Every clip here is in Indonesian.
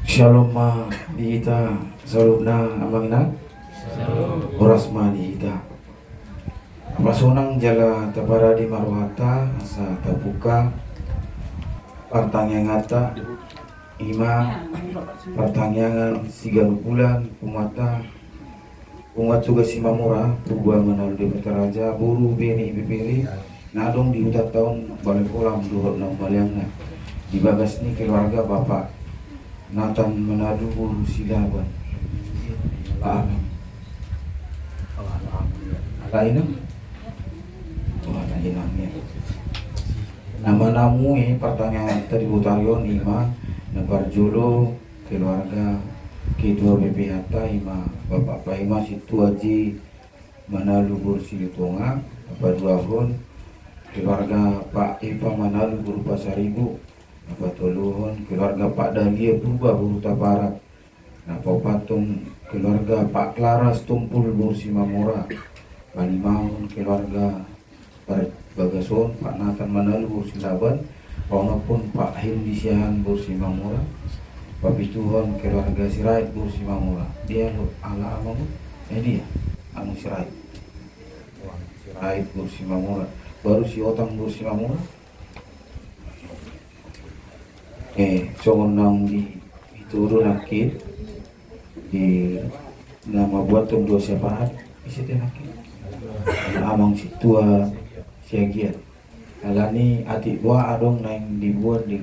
Shalom ma di ita salubna amangna oras ma di ita pasonang jala tabara di marwata asa tabuka partangangata ima pertanyaan 3 bulan kumata umat juga si mamura pugua menal di Petaraja buru beni bibiri nadong di utat tahun balik kolam durut nang baliangna di bagas ni keluarga bapak Nathan Manado Buru Silaban lainnya lainnya nama namu pertanyaan tadi butarion ima nebar jolo keluarga kedua BPH ima bapak Paima situ aji Manado Buru Silitonga bapak Duahon keluarga Pak Ipa Manado Buru Pasaribu Bapak Toluhon keluarga Pak Dalia berubah Buruta Barat nah patung keluarga Pak Klaras Tumpul Bursi Mamora Palimahun keluarga Pak Bagason Pak Nathan Manalu Bursi Laban pun Pak Hindi Siahan Bursi Mamora Pak Pituhon keluarga Sirait Bursi Mamora dia lo ala amamu dia anu Sirait Bursi Mamora baru si Otang Bursi Mamora nang di turun nakit di nama buat dua siapa isi nakit amang situa siagian alani adik dua adong nang dibuat di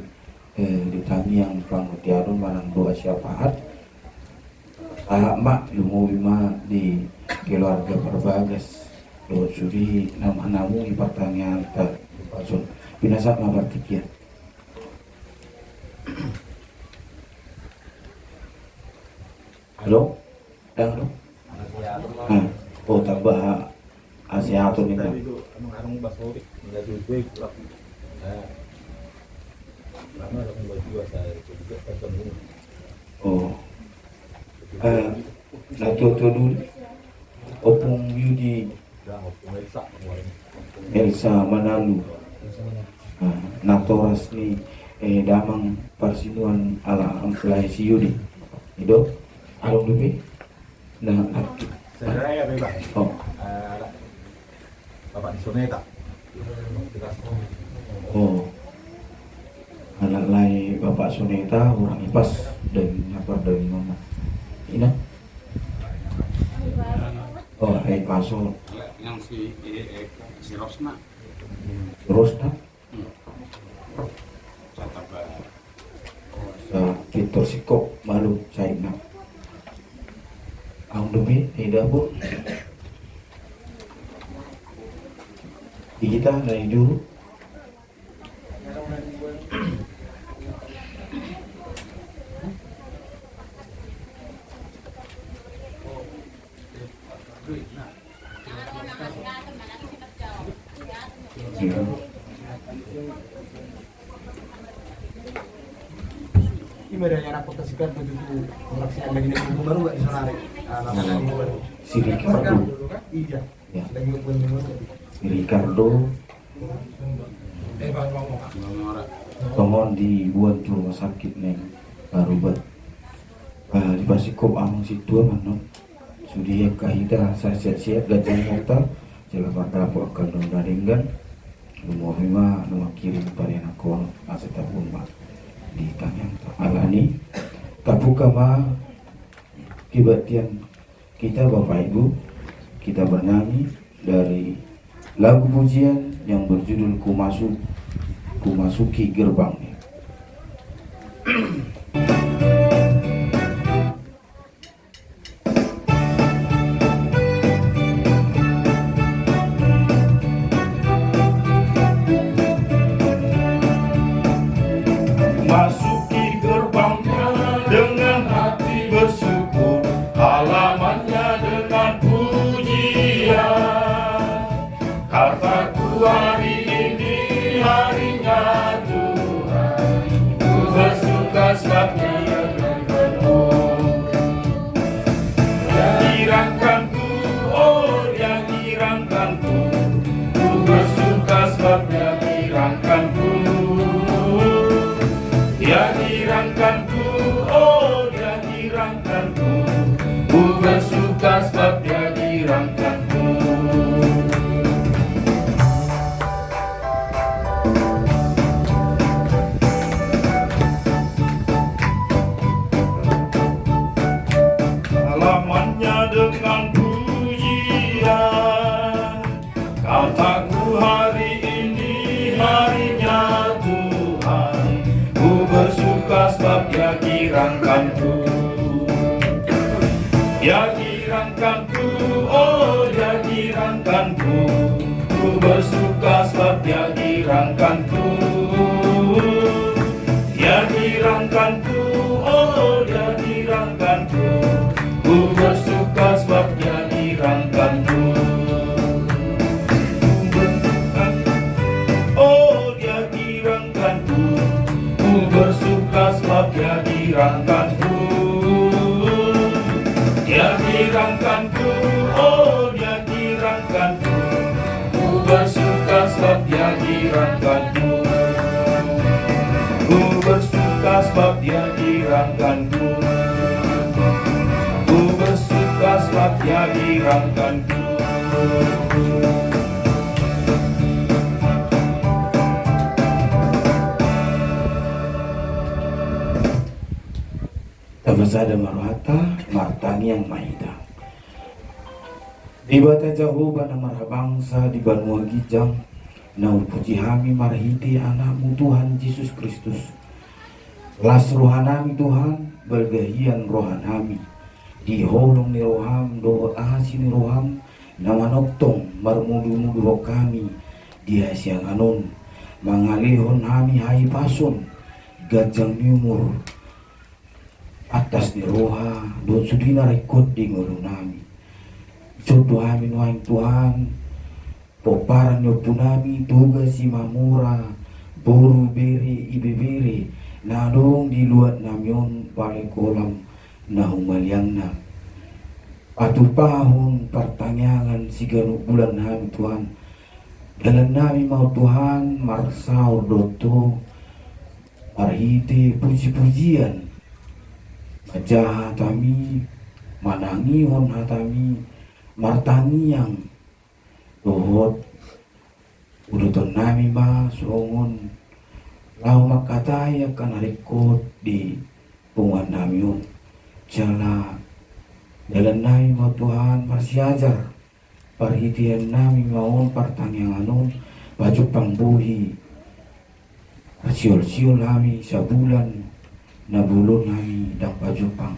kami yang pangkuti adong manang dua siapa mak lumu bima di keluarga perbagas lo suri nama namu di pertanyaan tak pasun binasa mabar tikian. Halo? Halo? Oh tambah Asiaton ini. Oh. Satu dulu. Opung Yudi. Elsa Manalu. Natoras ni damang parsinuan ala ampelai si Yudi. Itu alung lebih nah saya bebas oh Bapak Soneta oh anak lain Bapak Soneta orang Ipas dari apa dari mana ini oh Paso yang si Rosna Victor Sikok malu China ang dumi tidak bu kita dari dulu ini ada yang rapotasikan begitu pemeriksaan lagi minggu baru nggak di Sonare minggu baru si Ricardo iya ya lagi minggu baru si Ricardo Tomon dibuat di rumah sakit neng baru buat di Pasikop amang situ mana sudah kahida saya siap-siap gajah motor jelas pada apa akan daringgan rumah bima nama kirim pada aku asal tabun mah ditanya alani tabuka mah kibatian kita Bapak Ibu kita bernyanyi dari lagu pujian yang berjudul Kumasuki Gerbang. Masuki gerbangnya dengan hati bersyukur, halamannya dengan pujian. Kataku hari ini harinya Tuhan, ku bersuka sebab Dia denganku. Dia hirangkanku, oh Dia hirangkanku, ku bersuka sebab Dia hirangkanku. Dia hirangkanku, oh girangkanku, dia girangkanku, oh dia girangkanku, ku bersuka sebab dia girangkanku, dia girangkanku, oh dia girangkanku, ku bersuka sebab dia girangkanku. Oh dia girangkanku, ku bersuka sebab dia girangkanku, dia girangkanku, oh dia girangkanku, ku bersuka sebab dia girangkanku, ku bersuka sebab dia girangkanku, ku bersuka sebab dia girangkanku. Tabasada marwata martani yang maida di bata jauh bana marhabangsa di Banua Gijang nau puji hami marhiti anakmu Tuhan Yesus Kristus las rohanami Tuhan bergahian rohanami di holong ni roham dohot ahasi ni roham namanoktong marmudu-mudu roh kami di siang anon mangalihon hami hai pason gajang niumur atas di roha don sudina rekod di ngulu nami jodoh amin wahai Tuhan poparan yopu nami tugas si mamura boru bere ibe bere nadong di luat namyon pale kolam nahumaliangna patu pahun pertanyaan si ganuk bulan nami Tuhan dalam nami mau Tuhan marsau doto marhite puji-pujian Majah hatami, manangi hon hatami, martangi yang dohot urutan nami ma songon lau makataya kan rekod di pungan nami hon jala dalam nami ma Tuhan marsiajar parhitian nami maon pertanyaan hon baju pangbuhi siol-siol nami sabulan na bulon nami dang pajupang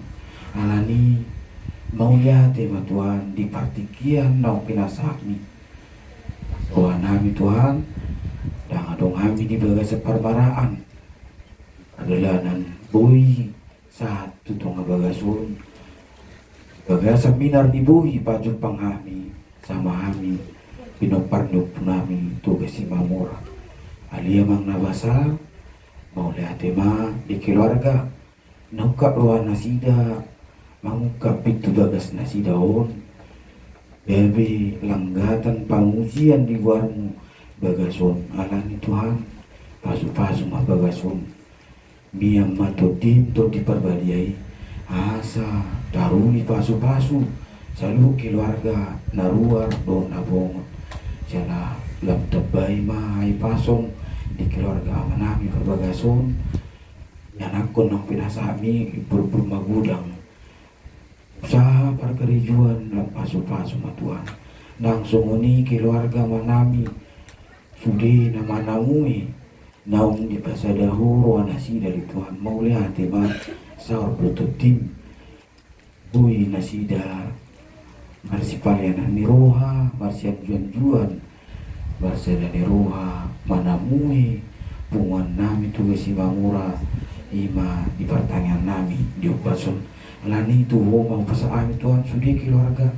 alani mau lihat ma Tuhan di partikian nau pinasakmi Tuhan nami Tuhan dang adong kami di bagas perbaraan adalanan bui satu tong bagasun bagas seminar di bui pajupang kami sama kami pinoparnup nami tugas si mamura alia mang nabasa mau lihat tema di keluarga nukap ruang nasida mengungkap pintu bagas nasida on bebe langgatan pamujian di luarmu bagason alani Tuhan pasu-pasu mah bagason miam mato dim to diperbadiai asa daruni pasu-pasu selalu keluarga naruar don abong jala lam tebai mah ai pasong di keluarga amanami perbagason yang aku nang pinasami berumah gudang usaha perkerijuan dalam pasu-pasu matuan nang sunguni keluarga manami sudi nama namui naung di pasadahu nasi dari Tuhan mau lihat tema saur prototim bui nasida marsipalian niroha marsian juan-juan barsedani roha manamui pungan nami tugas si mamura ima di pertanyaan nami di upason lani itu mau pasal ami Tuhan sudi keluarga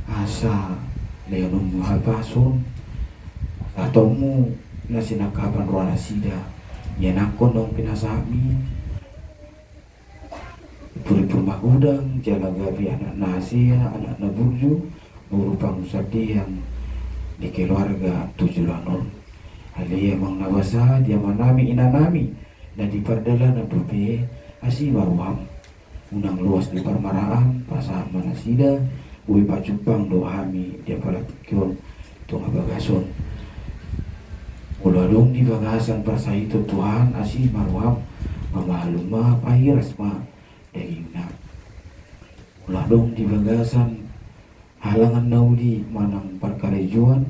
asa leonum muhapason atau mu nasinakapan roh nasida yan ako nung pinasami puri-puri magudang jala gabi anak nasi anak naburju buru pangusati yang di keluarga tujulanon ali emang nabasa dia manami inanami dan di perdala na bebe asi maruam unang luas di parmaraan pasah manasida bui pacupang dohami dia palatikion tunga bagason uladong di bagasan persa itu Tuhan asi maruam mamaluma pahiras ma dagingna uladong di bagasan halangan nauli manang perkarejuan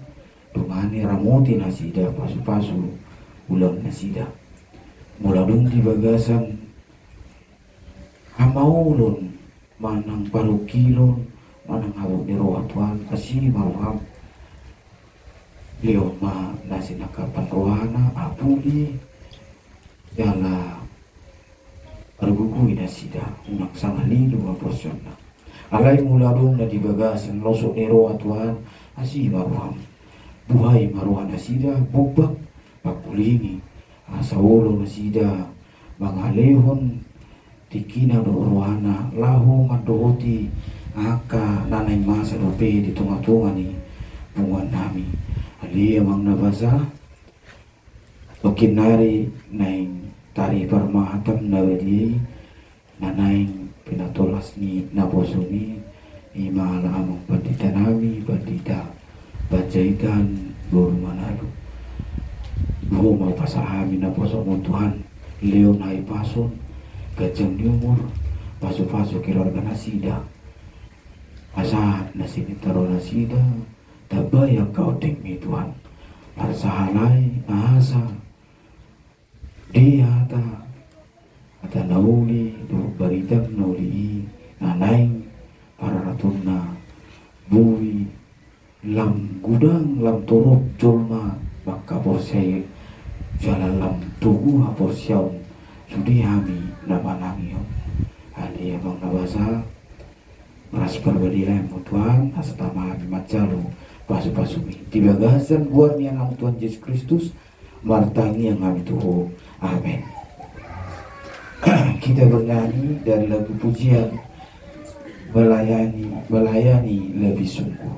dungani ramoti nasida pasu-pasu ulang nasida muladung di bagasan maulun manang parukilon manang hawak ni roh Tuhan kasih maruham leo ma nasi nakapan rohana apuli yala argugui na sida unang sangalilo maporasyon na alay mula dong na dibagasan losok ni roh Tuhan kasih maruham buhay maruhan na sida bugbag pakulingi asa ulo na sida mga lehon tikina do rohana lahu mandohoti aka nanay masa dope di tunga-tunga ni bungan nami ali amang nabasa okinari naing tari parmahatam na wedi nanaing pinatolas ni nabosumi imahala amang pandita nami pandita bajaitan guru manalo buho mapasahami na poso mo Tuhan leon hai pason gajang di umur paso-paso keluarga nasida asahat nasinitaro nasida tabayang kau tingmi Tuhan parsahalai ahasa dia ata nauli do baritang nauli nanaing para ratuna bui lam gudang lam torok jolma maka porsay jalan lam tugu haporsyau sudi hami namanangyo ali abang nabasa ras perbadilah yang Tuhan asatama hami macalo pasu-pasumi dibagasan buat yang nama Tuhan Yesus Kristus martangi yang kami tuhu amin. Kita bernyanyi dari lagu pujian melayani lebih sungguh.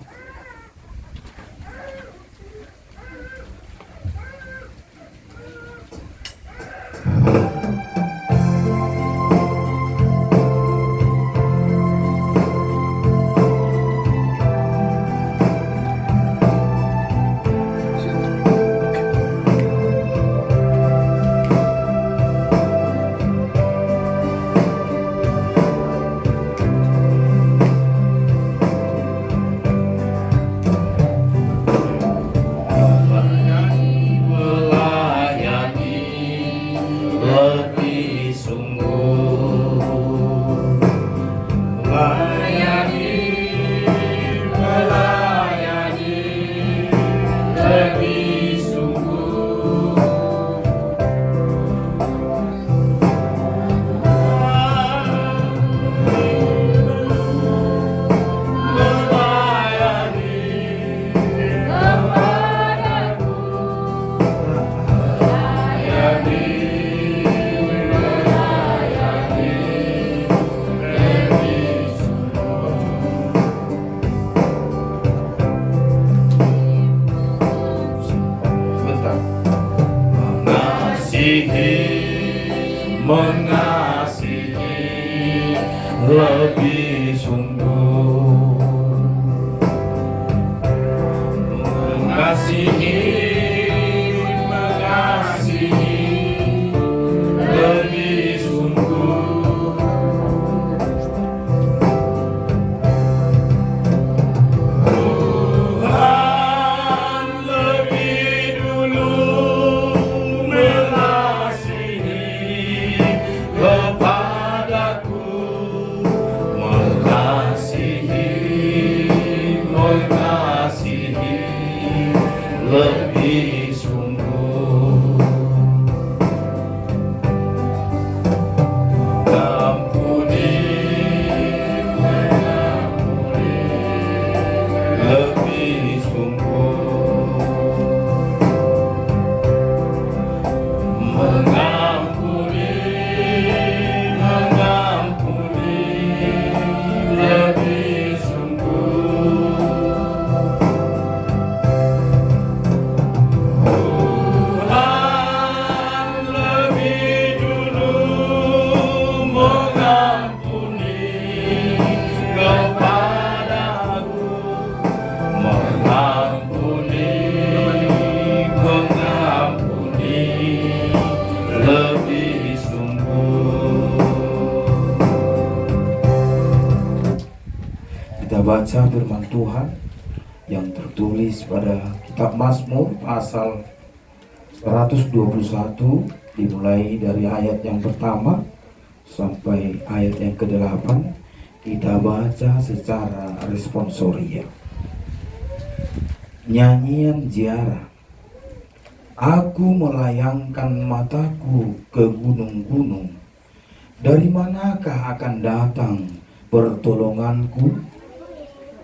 Mengasihi lebih sungguh, mengasihi lebih sungguh, Tuhan lebih dulu kepadaku, mengasihi lebih sungguh, mengampuni lebih sungguh, mengampuni lebih sungguh, Tuhan lebih dulu mengampuni kepadaku, mengampuni lebih sungguh. Kita baca firman Tuhan yang tertulis pada kitab Mazmur pasal 121 dimulai dari ayat yang pertama sampai ayat yang ke-8 kita baca secara responsoria. Nyanyian ziarah. Aku melayangkan mataku ke gunung-gunung. Dari manakah akan datang pertolonganku?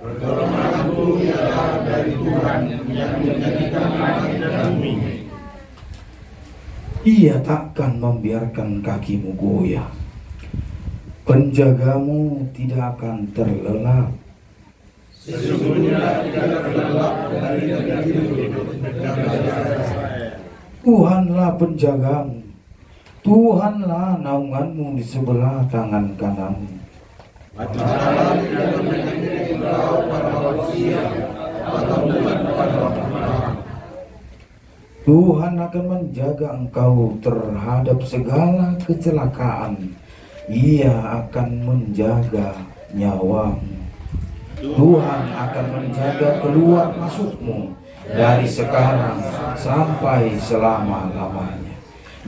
Pertolonganku ialah dari Tuhan yang menjadikan langit dan bumi. Ia takkan membiarkan kakimu goyah. Penjagamu tidak akan terlelap. Sesungguhnya tidak terlelap dari negeriku Israel. Tuhanlah penjagamu, Tuhanlah naunganmu di sebelah tangan kananmu. Jangan tidak menyakiti engkau pada waktu siang atau bukan pada waktu malam. Tuhan akan menjaga engkau terhadap segala kecelakaan. Ia akan menjaga nyawamu. Tuhan akan menjaga keluar masukmu dari sekarang sampai selama-lamanya.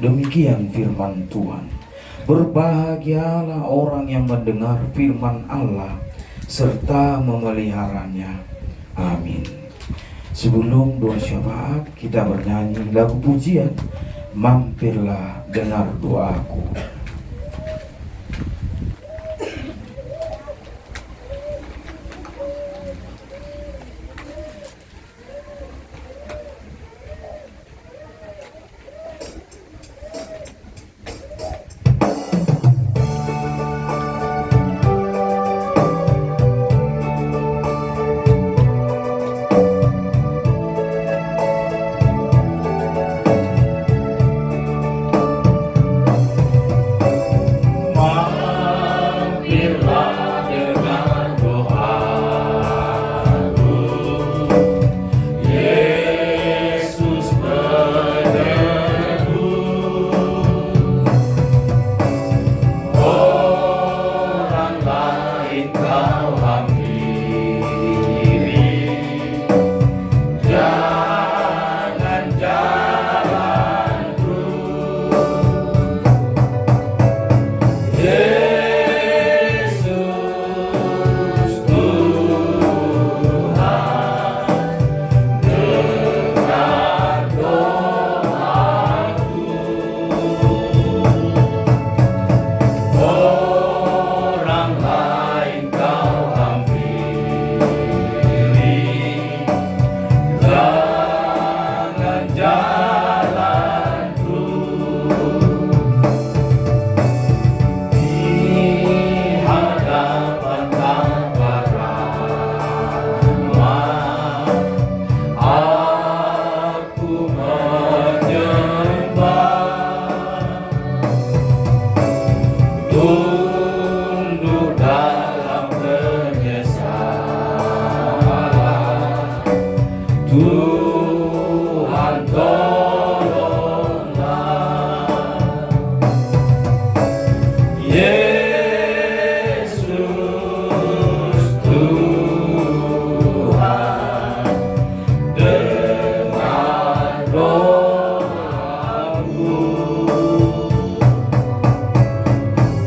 Demikian firman Tuhan. Berbahagialah orang yang mendengar firman Allah serta memeliharanya. Amin. Sebelum doa syafaat, kita bernyanyi lagu pujian, Mampirlah dengar doaku.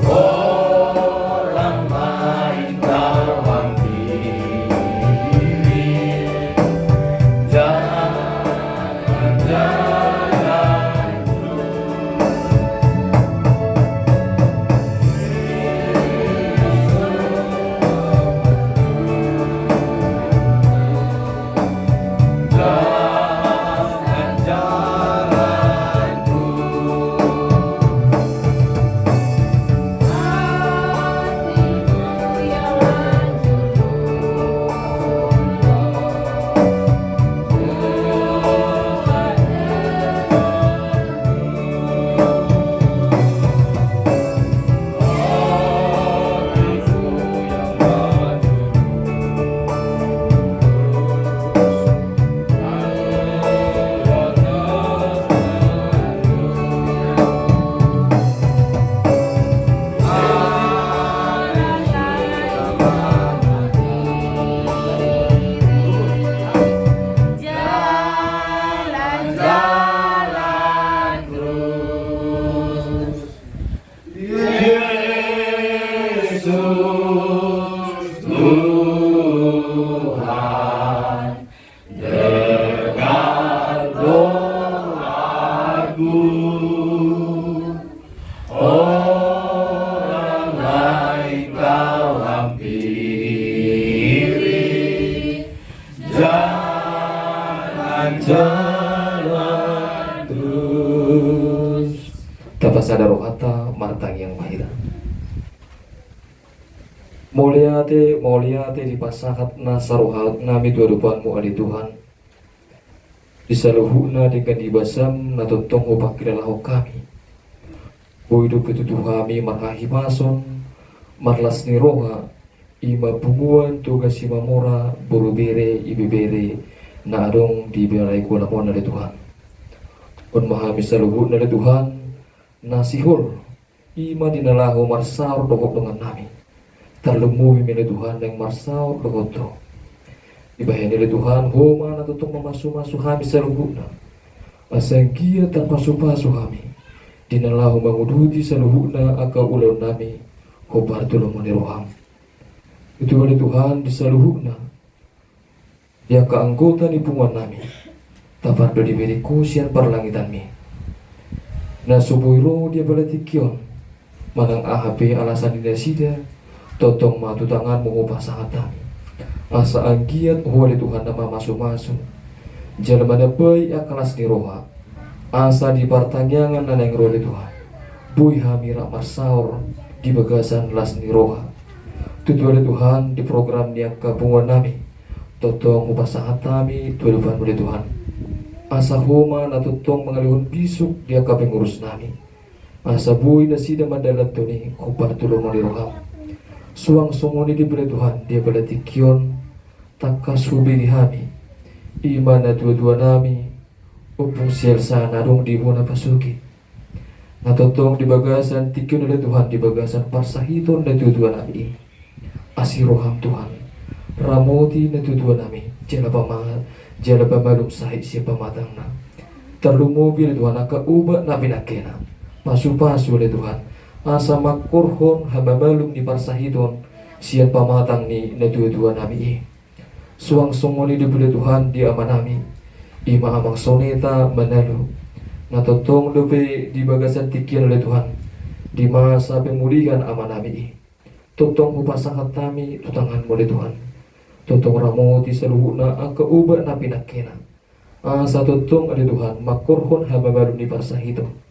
Oh sadaro hata martang yang mahira. Moliate di pasahat na saruhat nami duadupanmu adi Tuhan. Disaluhuna dengan dibasam na tontong upak kilalaho kami. Hidup itu Tuhami marhahi mason, marlas ni roha, ima bunguan tugas ima mora, burubere, ibibere, na adong di belai kulamon na Tuhan. Pun mahami saluhut na Tuhan, nasihul, ima dinalaho marsaur dohok dengan nami. Terlumui mele Tuhan yang marsaur dohoto. Ibahin nile Tuhan, homa na tutong mamasu-masu hami saluhutna. Asangkia terpasu-pasu hami. Dinalahu manguduti saluhutna aka ulon nami, hobar tulong maniroham. Itu oleh Tuhan disaluhutna. Dia keanggota ni punguan nami. Tapar do diberi kusian perlangitan mi. Na subuiro dia balatikion. Manang AHP alasan dinasida. Totong matu tangan mengubah sangat kami. Asa anggiat oleh Tuhan nama masuk-masuk. Jalan mana bayi akalas ni roha. Asa di pertanyaan naneng role Tuhan. Bui hamira marsaur di bagasan las ni roha. Tutu oleh Tuhan di program yang kabungan nami. Totong ubah sangat kami tujuan oleh Tuhan. Asa homa na totong mengalihun bisuk dia kapengurus nami. Asa bui na sida madalat tuni kubar tulong maniroham. Suang songoni diberi Tuhan, dia berarti kion takas hubi dihami. Imana dua-dua nami, upung sielsa narung di muna pasuki. Natotong di bagasan tikion oleh Tuhan, di bagasan parsahiton na dua-dua nami. Asiroham Tuhan, ramoti na dua-dua nami, jala pamalum sahit siapa matangna. Terlumobi oleh Tuhan, aka ubat nabi nakena, pasu-pasu oleh Tuhan. Asa makurhon hamba malum di parsahidon sian pamatang ni na dua-dua nami. Suang songoni dibeli Tuhan di amanami. Ima amang soneta manalu. Natotong lepe di bagasan tikian oleh Tuhan. Di masa pemulihan amanami. Totong upasahat kami tutangan oleh Tuhan. Totong ramoti seluhuna angka ubat napi nakena. Asa totong oleh Tuhan makurhon hamba malum di parsahidon.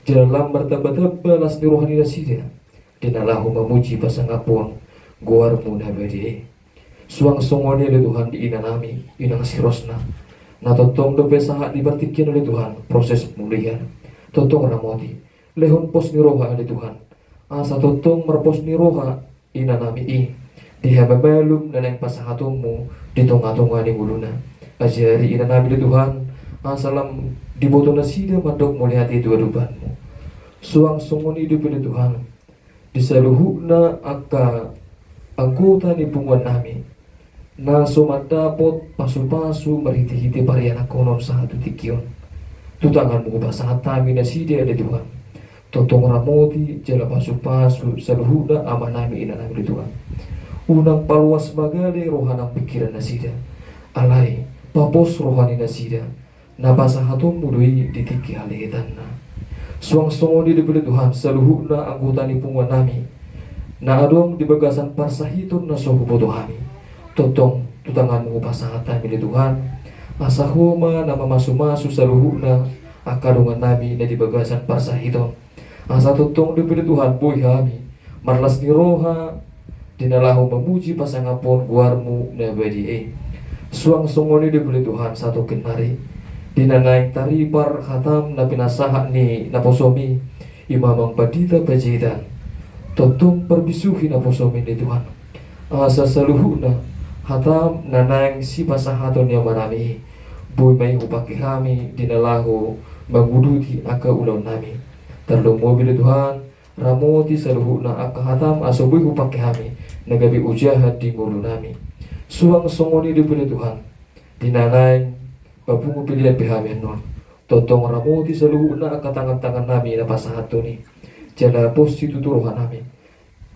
Jalan bertambah-tambah las ni rohani nasida. Dinalahu memuji pasangapun guarmu nabadi. Suang songoni oleh Tuhan di inanami, inang sirosna. Na totong dope sahat dibertikian oleh Tuhan proses pemulihan. Totong ramoti lehon pos ni roha oleh Tuhan. Asa totong merpos ni roha inanami i. Dihamba belum naneng pasahatummu di tonga-tonga ni muluna. Ajari inanami oleh Tuhan. Asalam diboto nasida mandok mulai hati dua dubanmu. Suang songoni dipilih Tuhan. Disaluhukna aka anggota ni punguan nami. Na somadapot pasu-pasu merhiti-hiti pariana konon satu tikion. Tutangan mengubah sangat kami nasida ada Tuhan. Totong ramoti jala pasu-pasu saluhukna amah nami ina nami Tuhan. Unang paluas magale rohanang pikiran nasida. Alai papos rohani nasida. Nabasa hatun mudui ditiki halihitan na. Suang songoni dibeli Tuhan saluhukna anggota ni punguan nami. Na adong di bagasan parsahitun na sohubo Tuhami. Totong tutangan mengubah sangat kami di Tuhan. Asa homa nama masu-masu saluhukna akadungan nami na di bagasan parsahitun. Asa totong dibeli Tuhan boy kami. Marlas ni roha dinalahu memuji pasangapun guarmu na badi. Suang songoni dibeli Tuhan satu kenari. Dinanaing taripar khatam na pinasaha ni naposomi imamang padita pajidan. Totong perbisuhi naposomi ni Tuhan. Asa saluhuna khatam nanaing si pasahaton yang manami. Boy may upaki kami dinalahu manguduti aka ulaw nami. Terlumo bila Tuhan ramoti saluhuna aka khatam aso boy upaki kami nagabi ujahat di mulu nami. Suang songoni dibeli Tuhan. Dinanaing babungu pilihan pihami non. Totong ramoti saluhuna aka tangan-tangan nami na pasahato ni. Jala posi tuturuhan nami.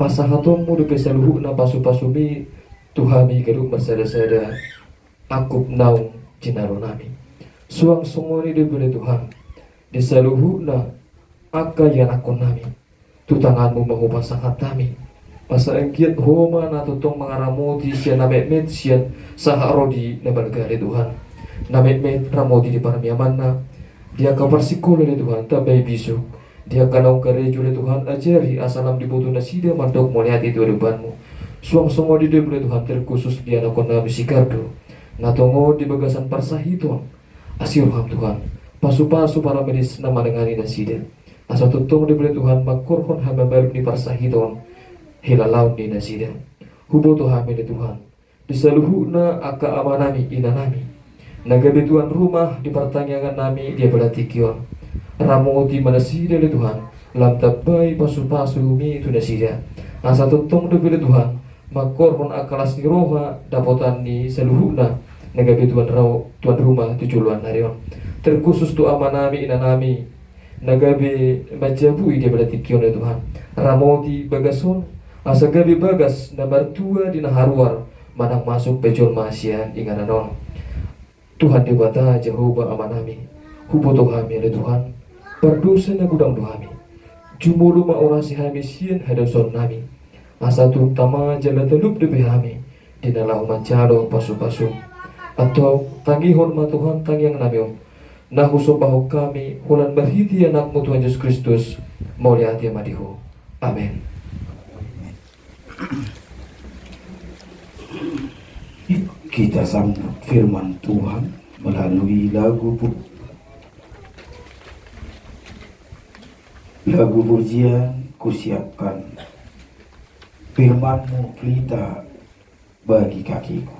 Pasahatonmu dupe saluhuna pasu-pasumi tuhami kadung bersada-sada akup naung jinaro nami. Suang songoni dibeli Tuhan. Di saluhuna aka yan akon nami. Tutanganmu mengubah sangat nami. Masa engkiat homa na totong mengaramoti siya namet-met siya saharodi na balgari Tuhan. Namet-met ramoti di paramiaman na dia kabar sikolo ni Tuhan tabay bisuk Dia kanau gereja oleh Tuhan ajari asalam dibutuh nasida mandok melihat itu depanmu. Suang songo di oleh Tuhan terkhusus dia nakon nabi sikardo. Natongo di bagasan parsahiton. Asiruham Tuhan. Pasu-pasu para medis nama dengani nasida. Asa tutong di oleh Tuhan makurhon hamba baru di parsahiton. Hilalaun di nasida. Hubo Tuhan milik Tuhan. Disaluhuna aka amanami inanami. Nagabe Tuhan rumah di pertanyaan nami dia beratikion. Ramoti manasida le Tuhan. Lam tabai pasu-pasu mi itu nasida. Asa tutong di oleh Tuhan. Makorhon akalas ni roha dapotan ni saluhuna. Nagabe tuan rumah tujuan harion. Terkhusus tu amanami inanami. Nagabe majabui dia berarti kion ya Tuhan. Ramoti bagason asa gabe bagas nabar tua di naharuar manang masuk pejol masian ingananon. Tuhan dewata Jehovah amanami. Hubo Tuhan ya Tuhan. Berdosa na gudang dohami. Jumulu ma orasi hami sien hadason nami. Asa tu tama jala telup de behami. Dinalau mancalo pasu-pasu. Atau tangihon ma Tuhan tangyang namiom. Nahuso bahok kami hulan berhiti anakmu Tuhan Yesus Kristus mauliati madihu. Amin. Kita sambut firman Tuhan melalui lagu pujian. Kusiapkan firman-Mu pelita bagi kakiku.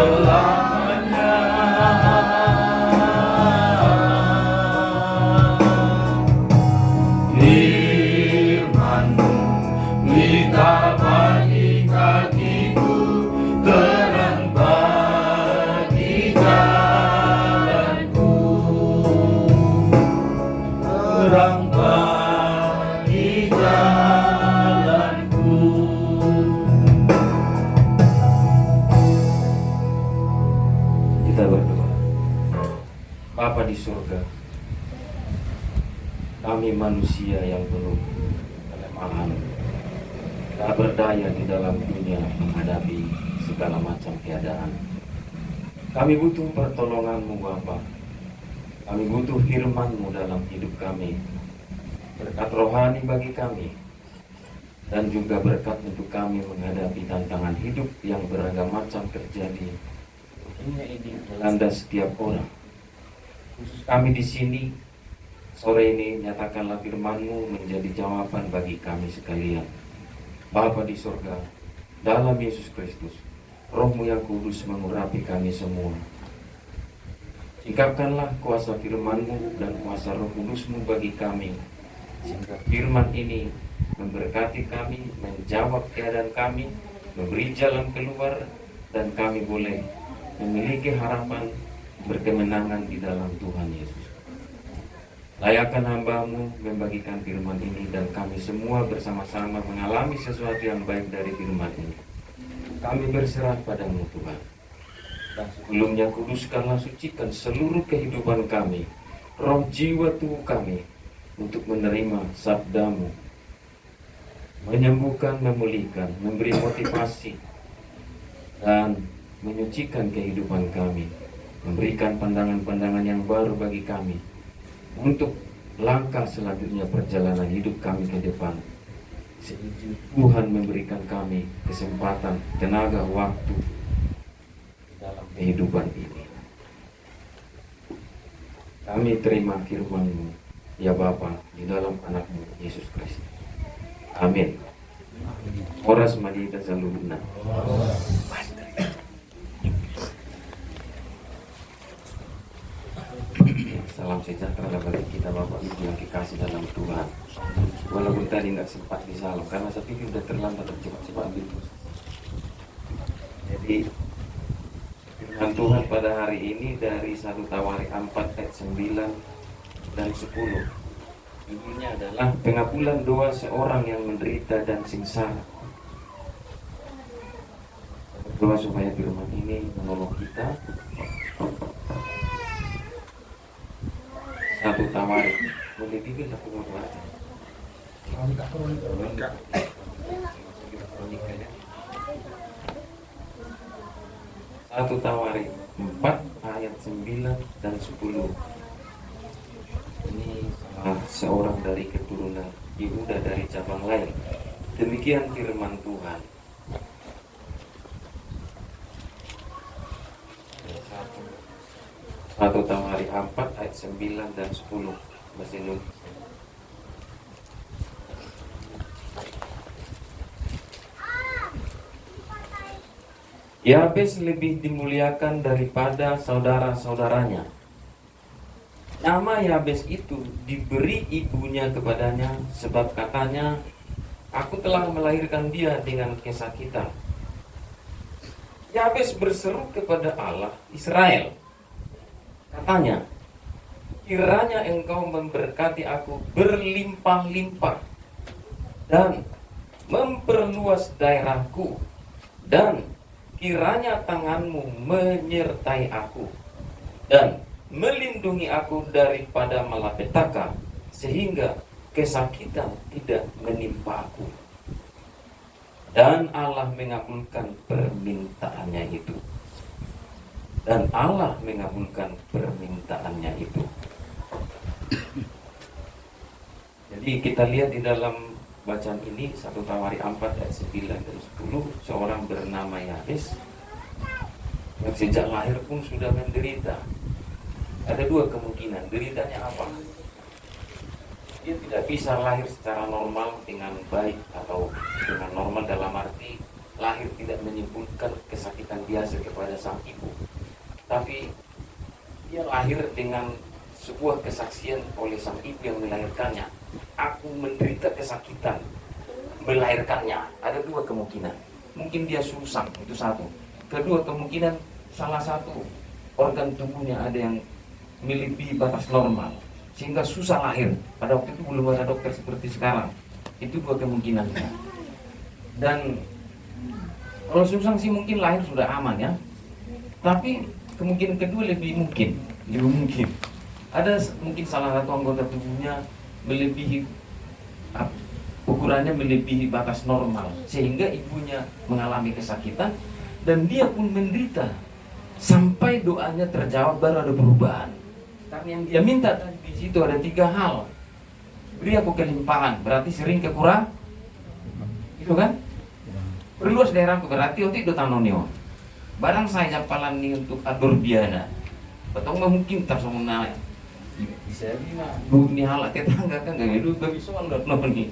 selamanya. Firman-Mu pelita bagi kakiku, terang bagi jalanku, terang bagi jalanku. Kita berdoa. Bapa di surga, kami manusia yang penuh kelemahan, tak berdaya di dalam dunia menghadapi segala macam keadaan. Kami butuh pertolongan-Mu Bapa. Kami butuh firman-Mu dalam hidup kami, berkat rohani bagi kami, dan juga berkat untuk kami menghadapi tantangan hidup yang beragam macam terjadi. Ini melanda setiap orang. Khusus kami di sini sore ini, nyatakanlah firman-Mu menjadi jawaban bagi kami sekalian. Bapa di surga, dalam Yesus Kristus, Roh-Mu yang kudus mengurapi kami semua. Singkapkanlah kuasa firman-Mu dan kuasa Roh Kudus-Mu bagi kami, sehingga firman ini memberkati kami, menjawab keadaan kami, memberi jalan keluar, dan kami boleh memiliki harapan berkemenangan di dalam Tuhan Yesus. Layakkan hamba-Mu membagikan firman ini, dan kami semua bersama-sama mengalami sesuatu yang baik dari firman ini. Kami berserah pada-Mu Tuhan. Dan sebelumnya kuduskanlah, sucikan seluruh kehidupan kami, roh, jiwa, tubuh kami, untuk menerima sabda-Mu, menyembuhkan, memulihkan, memberi motivasi, dan menyucikan kehidupan kami, memberikan pandangan-pandangan yang baru bagi kami untuk langkah selanjutnya perjalanan hidup kami ke depan. Sehingga Tuhan memberikan kami kesempatan, tenaga, waktu dalam kehidupan ini. Kami terima firman-Mu, ya Bapa, di dalam anak-Mu Yesus Kristus. Amin. Oras madita salubna. Salam sejahtera bagi kita Bapak Ibu yang dikasih dalam Tuhan. Walaupun tadi tidak sempat di salam, karena saya pikir sudah terlambat cepat-cepat gitu. Jadi firman Tuhan pada hari ini dari 1 Tawari 4 ayat 9 dan 10. Judulnya adalah pengakuan doa seorang yang menderita dan sengsara. Berdoa supaya firman ini menolong kita. 1 Tawari, boleh bikin aku mau baca. Kronika. 1 Tawari 4 ayat 9 dan 10. Ini seorang dari keturunan Yehuda dari cabang lain. Demikian firman Tuhan. 1 Tawari 4 ayat 9 dan 10 bahasa Indonesia. Yabes lebih dimuliakan daripada saudara-saudaranya. Nama Yabes itu diberi ibunya kepadanya, sebab katanya, aku telah melahirkan dia dengan kesakitan. Yabes berseru kepada Allah Israel. Katanya, kiranya engkau memberkati aku berlimpah-limpah dan memperluas daerahku, dan kiranya tanganmu menyertai aku dan melindungi aku daripada malapetaka, sehingga kesakitan tidak menimpa aku. Dan Allah mengabulkan permintaannya itu. Dan Allah mengabulkan permintaannya itu. Jadi kita lihat di dalam bacaan ini 1 Tawari 4 ayat 9 dan 10, seorang bernama Yabes yang sejak lahir pun sudah menderita. Ada dua kemungkinan, deritanya apa? Dia tidak bisa lahir secara normal dengan baik, atau dengan normal dalam arti lahir tidak menimbulkan kesakitan biasa kepada sang ibu, tapi dia lahir dengan sebuah kesaksian oleh sang ibu yang melahirkannya. Aku menderita kesakitan melahirkannya. Ada dua kemungkinan. Mungkin dia susah, itu satu. Kedua kemungkinan salah satu organ tubuhnya ada yang melebihi batas normal sehingga susah lahir. Pada waktu itu belum ada dokter seperti sekarang. Itu dua kemungkinannya. Dan kalau susah sih mungkin lahir sudah aman ya. Tapi kemungkinan kedua lebih mungkin. Ada mungkin salah satu anggota tubuhnya melebihi ukurannya melebihi batas normal sehingga ibunya mengalami kesakitan dan dia pun menderita sampai doanya terjawab baru ada perubahan. Karena yang dia minta tadi di situ ada 3 hal. Beri aku kelimpahan, berarti sering kekurang, itu kan? Perluas daerahku berarti otik do tanonio. Barang saya japalan ni untuk adur biana. Betong mungkin tak semua naik. Bisa bina dunia halak tetangga kan gak gitu gak bisa nggak nih.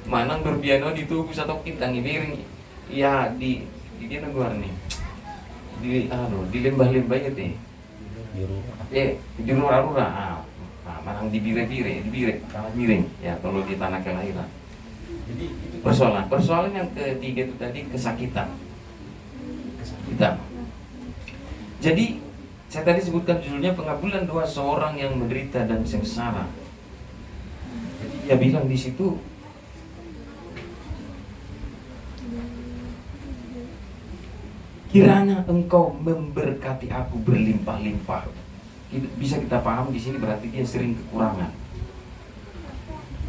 Manang berbiano di tubuh satu kita ngibiring ya di dia negara nih di lembah-lembah itu di rura-rura manang di bire kalah miring ya kalau di tanah kelahiran. Jadi itu persoalan yang ketiga itu tadi kesakitan. Jadi saya tadi sebutkan judulnya pengabulan doa seorang yang menderita dan sengsara. Jadi dia bilang di situ kiranya engkau memberkati aku berlimpah-limpah. Bisa kita paham di sini berarti dia sering kekurangan.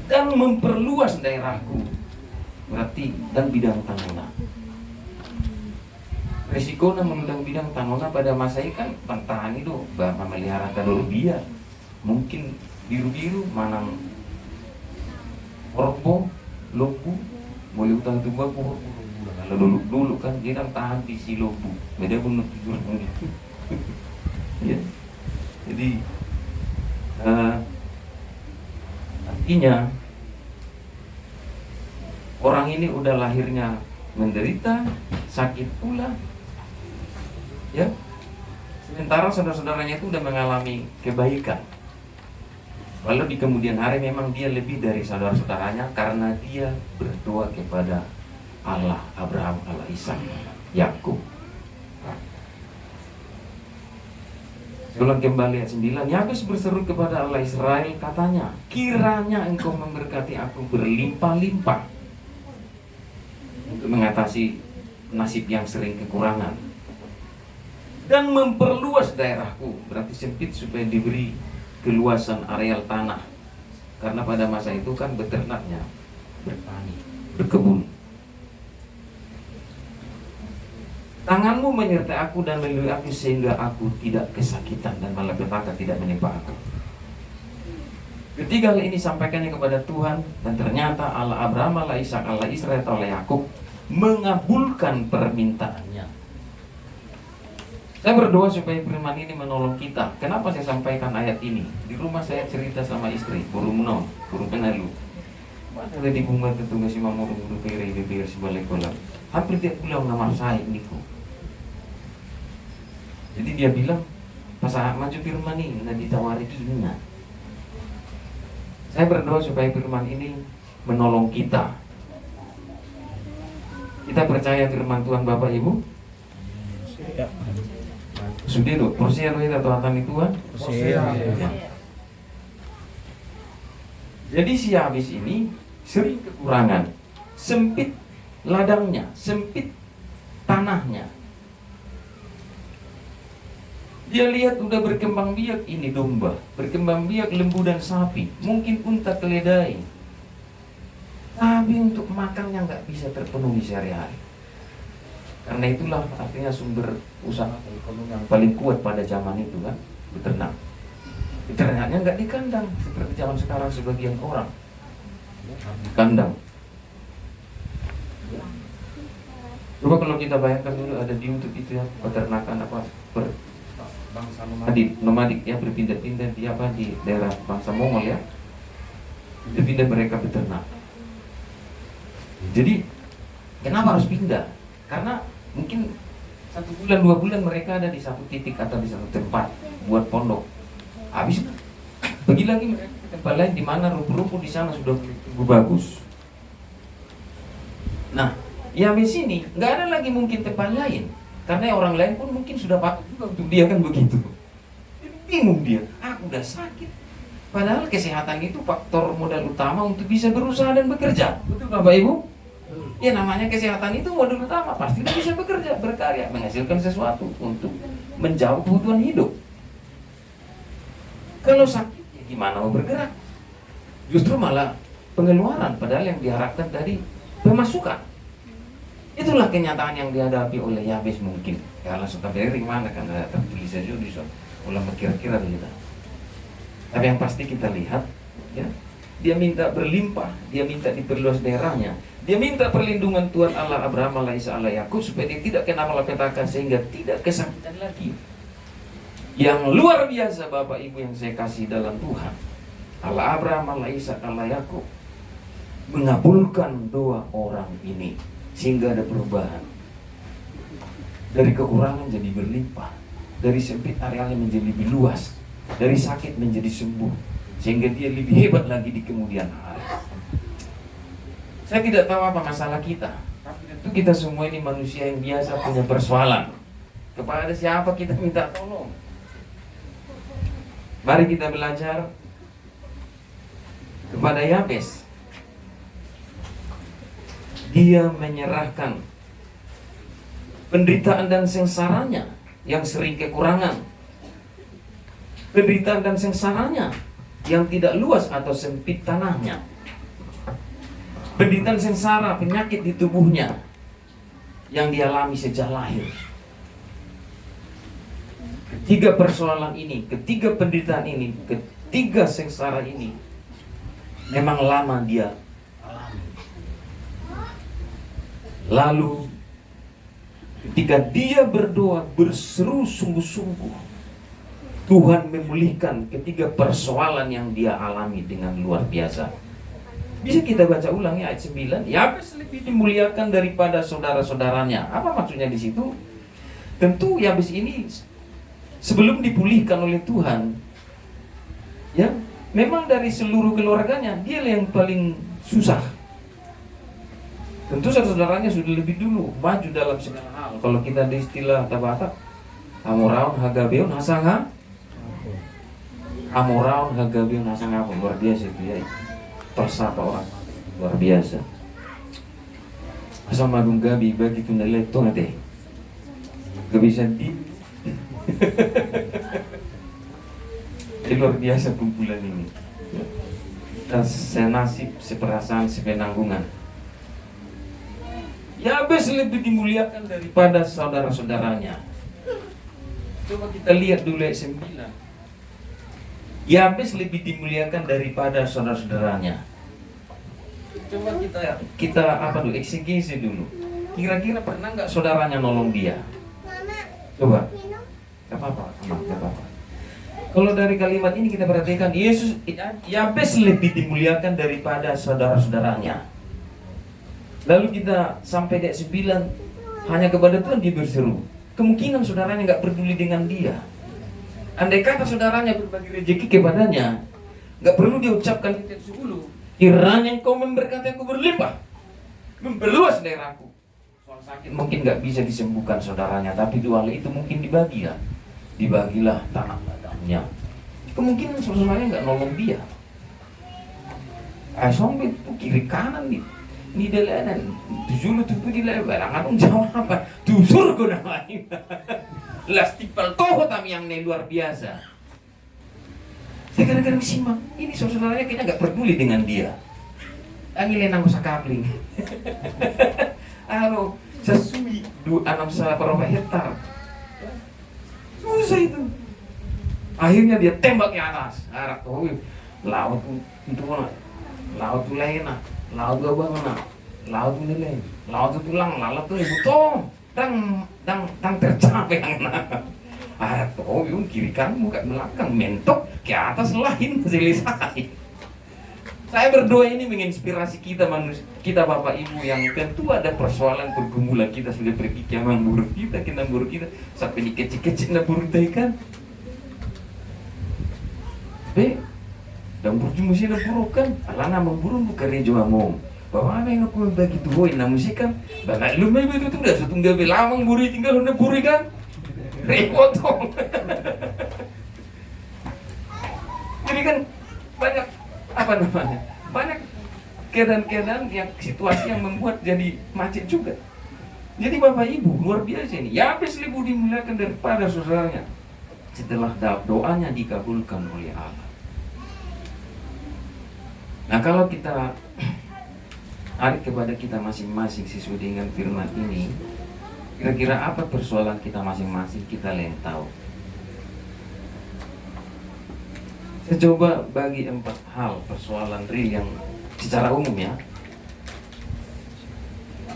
Dan memperluas daerahku. Berarti dan bidang tanah. Resiko menundang bidang tanona pada masa ini kan pantahan itu memelihara kador biar mungkin biru-biru manang orpo lobu boleh utang tunggu aku kalau dulu kan dia kan tahan di si lobu beda pun tidur gitu ya. Jadi artinya orang ini udah lahirnya menderita sakit pula ya, sementara saudara-saudaranya itu udah mengalami kebaikan. Lalu di kemudian hari memang dia lebih dari saudara-saudaranya karena dia berdoa kepada Allah Abraham, Allah Ishak, Yakub. Ulang kembali ayat 9. Yakub berseru kepada Allah Israel katanya, kiranya engkau memberkati aku berlimpah-limpah untuk mengatasi nasib yang sering kekurangan dan memperluas daerahku, berarti sempit supaya diberi keluasan areal tanah karena pada masa itu kan beternaknya bertani, berkebun. Tanganmu menyertai aku dan melindungi aku sehingga aku tidak kesakitan dan malapetaka tidak menimpa aku. Ketiga hal ini sampaikannya kepada Tuhan dan ternyata Allah Abraham, Allah Ishak, Allah Israel, Allah Yakub mengabulkan permintaannya. Saya berdoa supaya firman ini menolong kita. Kenapa saya sampaikan ayat ini? Di rumah saya cerita sama istri, burung penalu. Mana ada di bunga tetungga si mamuru buru pere beber si balai kolam. Hampir tiap bulan nama saya niku. Jadi dia bilang, pas maju firman ini, nanti ditawari ini. Saya berdoa supaya firman ini menolong kita. Kita percaya firman Tuhan Bapak Ibu? Ya. Sudah dong, porsi atau Tuhan Tuhan? Ya. Jadi si habis ini sering kekurangan, sempit ladangnya, sempit tanahnya. Dia lihat udah berkembang biak ini domba, berkembang biak lembu dan sapi, mungkin unta keledai. Tapi untuk makannya nggak bisa terpenuhi sehari-hari. Karena itulah artinya sumber usaha ekonomi yang paling kuat pada zaman itu kan, beternak. Beternaknya nggak di kandang seperti zaman sekarang sebagian orang. Di kandang. Coba kalau kita bayangkan dulu ada di YouTube itu ya, peternakan apa bangsa nomadik ya, berpindah-pindah di apa di daerah bangsa Mongol ya. Berpindah mereka beternak. Jadi kenapa harus pindah? Karena mungkin 1 bulan 2 bulan mereka ada di satu titik atau di satu tempat buat pondok. Habis pergi lagi mereka ke tempat lain di mana rumput-rumput di sana sudah tumbuh bagus. Nah, yang di sini nggak ada lagi mungkin tempat lain, karena orang lain pun mungkin sudah patuh juga untuk dia kan begitu. Jadi bingung dia, aku udah sakit. Padahal kesehatan itu faktor modal utama untuk bisa berusaha dan bekerja. Betul Bapak Ibu? Ya namanya kesehatan itu modal utama, pasti dia bisa bekerja, berkarya, menghasilkan sesuatu untuk menjawab kebutuhan hidup. Kalau sakit, ya gimana mau bergerak? Justru malah pengeluaran, padahal yang diharapkan tadi pemasukan. Itulah kenyataan yang dihadapi oleh Yabes mungkin. Kalau sudah dari mana kan ada tertulis aja di sana. Ulama kira-kira kita. Tapi yang pasti kita lihat, ya, dia minta berlimpah, dia minta diperluas daerahnya, dia minta perlindungan Tuhan Allah Abraham, Allah Isa, Allah Yakub supaya dia tidak kena malapetaka sehingga tidak kesakitan lagi. Yang luar biasa Bapak Ibu yang saya kasih dalam Tuhan, Allah Abraham, Allah Isa, Allah Yakub mengabulkan doa orang ini sehingga ada perubahan. Dari kekurangan jadi berlimpah, dari sempit arealnya menjadi lebih luas, dari sakit menjadi sembuh, sehingga dia lebih hebat lagi di kemudian hari. Saya tidak tahu apa masalah kita, tapi tentu kita semua ini manusia yang biasa punya persoalan. Kepada siapa kita minta tolong? Mari kita belajar kepada Yabes. Dia menyerahkan penderitaan dan sengsaranya yang sering kekurangan, penderitaan dan sengsaranya yang tidak luas atau sempit tanahnya, penderitaan sengsara, penyakit di tubuhnya yang dialami sejak lahir. Ketiga persoalan ini, ketiga penderitaan ini, ketiga sengsara ini memang lama dia alami. Lalu ketika dia berdoa berseru sungguh-sungguh, Tuhan memulihkan ketiga persoalan yang dia alami dengan luar biasa. Bisa kita baca ulang ya ayat 9. Yabes lebih dimuliakan daripada saudara-saudaranya. Apa maksudnya di situ? Tentu Yabes ini sebelum dipulihkan oleh Tuhan, ya memang dari seluruh keluarganya dia yang paling susah. Tentu saudara-saudaranya sudah lebih dulu maju dalam segala hal. Kalau kita di istilah Tabata, Amoraun Hagabeon Hasanga, Amoraun Hagabeon Hasanga, luar biasa itu ya. Persapa orang luar biasa. Asal magung gabi bagi tundalai itu nggak gak bisa di. Ini luar biasa kumpulan ini. Dan senasib, seperasaan, sepenanggungan. Yabes lebih dimuliakan daripada saudara-saudaranya. Coba kita lihat dulu ayat 9. Yabes lebih dimuliakan daripada saudara-saudaranya. Coba kita apa dulu, eksegesi dulu. Kira-kira pernah nggak saudaranya nolong dia? Coba. Gak apa-apa, gak apa-apa. Kalau dari kalimat ini kita perhatikan, Yabes lebih dimuliakan daripada saudara-saudaranya. Lalu kita sampai di ayat 9, hanya kepada Tuhan dia berseru. Kemungkinan saudaranya nggak peduli dengan dia. Andai kata saudaranya berbagi rezeki kepadanya, nggak perlu dia ucapkan ayat 10. Kiranya engkau memberkati aku berlimpah, memperluas daerahku. Soal sakit mungkin nggak bisa disembuhkan saudaranya, tapi dua hal itu mungkin dibagilah. Dibagilah tanah ladangnya. Kemungkinan saudaranya nggak nolong dia. Sombit tuh kiri kanan nih. Ni dalanan tujuh tu di lebar anong jawaban tusur ko na lain lastik paltoho tam yang luar biasa. Saya kadang-kadang simak ini saudaranya kayaknya nggak peduli dengan dia. Angilin ako sa kapling. Aro sasui 6 sa berapa hektar. Susah itu. Akhirnya dia tembak ke atas. Harap tahu laut itu mana? Laut lain laut gabang na, laut nilai, laut tulang, lalat tuh butong, tang tercapai yang na. Tuh yung kiri kanan muka belakang mentok ke atas lain selesai. Saya berdoa ini menginspirasi kita manusia, kita Bapak Ibu yang tentu ada persoalan pergumulan. Kita sudah pergi ke nambur kita sampai di kecil-kecil nambur kan. Dan burju mesti nambur kan. Alana memburu bukan rejo amom. Bawa apa yang aku begitu boy namun sih kan. Bapak lu memang itu udah setunggal belamang buri tinggal nambur kan. Repot dong. Jadi kan banyak banyak keadaan-keadaan yang situasi yang membuat jadi macet juga. Jadi Bapak Ibu luar biasa ini. Yabes lebih dimuliakan daripada saudaranya setelah doanya dikabulkan oleh Allah. Nah kalau kita tarik kepada kita masing-masing sesuai dengan firman ini, kira-kira apa persoalan kita masing-masing, kita yang tahu. Saya coba bagi 4 hal persoalan real yang secara umum ya.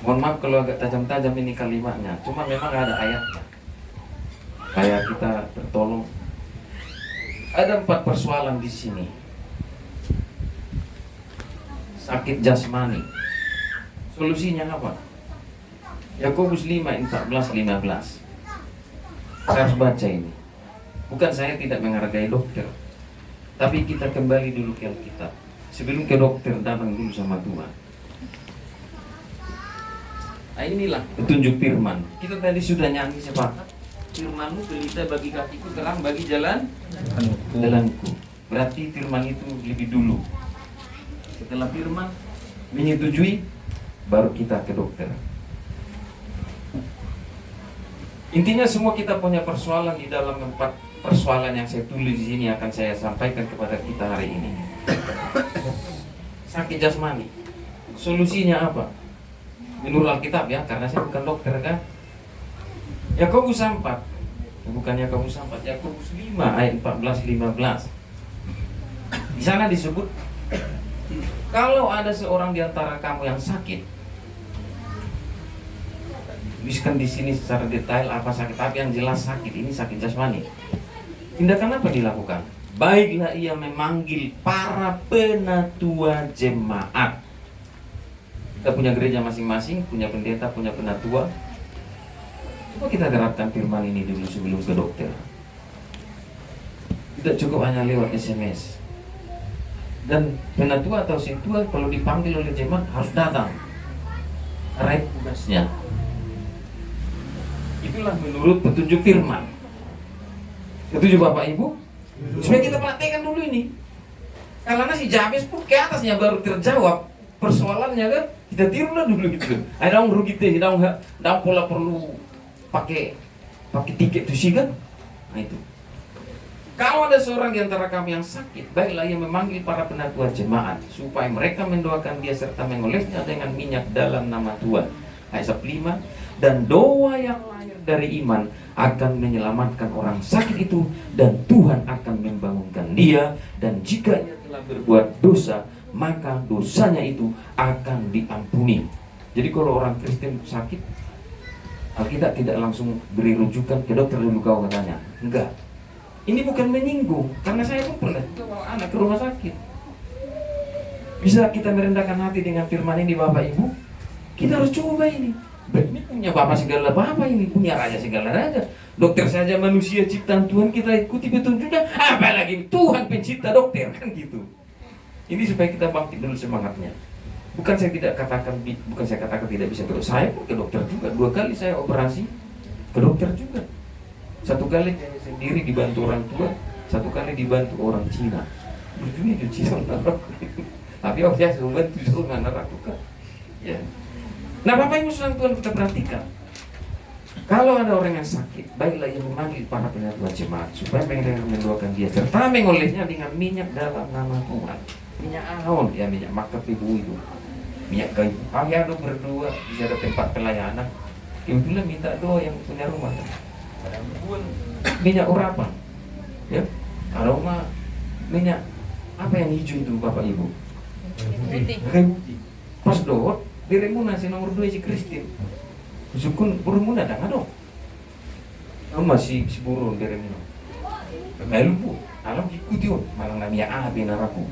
Mohon maaf kalau agak tajam-tajam ini kalimatnya, cuma memang ada ayatnya. Kayak kita tertolong. Ada 4 persoalan di sini. Sakit jasmani. Solusinya apa? Yakobus 5:14-15. Saya harus baca ini. Bukan saya tidak menghargai dokter, tapi kita kembali dulu ke Alkitab. Sebelum ke dokter, datang dulu sama Tuhan. Nah inilah petunjuk firman. Kita tadi sudah nyanyi sepakat. Firman-Mu pelita bagi kakiku, terang bagi jalanku. Berarti firman itu lebih dulu. Setelah firman menyetujui, baru kita ke dokter. Intinya semua kita punya persoalan di dalam 4 persoalan yang saya tulis di sini akan saya sampaikan kepada kita hari ini. Sakit jasmani. Solusinya apa? Menurut Alkitab ya, karena saya bukan dokter kan. Yakobus 4. Bukan Yakobus 4, Yakobus 5 ayat 14-15. Di sana disebut kalau ada seorang di antara kamu yang sakit, tuliskan di sini secara detail apa sakit, tapi yang jelas sakit ini sakit jasmani. Tindakan apa dilakukan? Baiklah ia memanggil para penatua jemaat. Kita punya gereja masing-masing, punya pendeta, punya penatua. Coba kita terapkan firman ini dulu sebelum ke dokter. Tidak cukup hanya lewat SMS. Dan penatua atau sintua kalau dipanggil oleh jemaat harus datang. Karena itu tugasnya. Itulah menurut petunjuk firman. Setuju Bapak Ibu? Supaya kita praktekkan dulu ini. Karena si Jabes pun ke atasnya baru terjawab persoalannya kan. Kita tirulah dulu gitu. Ada orang rugi teh, ada pola perlu pakai tiket tuh sih kan. Nah itu. Kalau ada seorang di antara kami yang sakit, baiklah ia memanggil para penatua jemaat supaya mereka mendoakan dia serta mengolesnya dengan minyak dalam nama Tuhan. Ayat 5. Dan doa yang lahir dari iman akan menyelamatkan orang sakit itu, dan Tuhan akan membangunkan dia, dan jika ia telah berbuat dosa, maka dosanya itu akan diampuni. Jadi kalau orang Kristen sakit, Alkitab tidak langsung beri rujukan ke dokter dulu kau katanya. Enggak. Ini bukan menyinggung, karena saya pun pernah bawa anak ke rumah sakit. Bisa kita merendahkan hati dengan firman ini Bapak Ibu? Kita harus coba ini. Ini punya Bapak segala Bapak, ini punya Raja segala Raja. Dokter saja manusia ciptaan Tuhan, kita ikuti petunjuknya. Apalagi Tuhan pencipta dokter, kan gitu. Ini supaya kita bangkit dulu semangatnya. Bukan saya katakan tidak bisa ke dokter. Saya pun ke dokter juga. 2 kali saya operasi ke dokter juga. 1 kali saya sendiri dibantu orang tua, 1 kali dibantu orang Cina. Ujungnya cuci sama aku. Tapi waktu saya membantu sama anak aku kan. Ya. Nah Bapak Ibu Saudara Tuhan, kita perhatikan. Kalau ada orang yang sakit, baiklah ia memanggil para penatua jemaat supaya mereka mendoakan dia serta mengolesnya dengan minyak dalam nama Tuhan. Minyak ahon, ya minyak makat ibu itu. Minyak kayu. Ya lo berdua bisa ada tempat pelayanan. Kebetulan minta doa yang punya rumah. Minyak urapan, ya. Aroma minyak apa yang hijau itu Bapak Ibu? Kayu putih. Pas doa, diremuna si nomor 2 si Kristin. Sukun burung muda dah dong. Kamu masih si burung diremuna. Melu bu, alam ikuti malang namanya api naraku.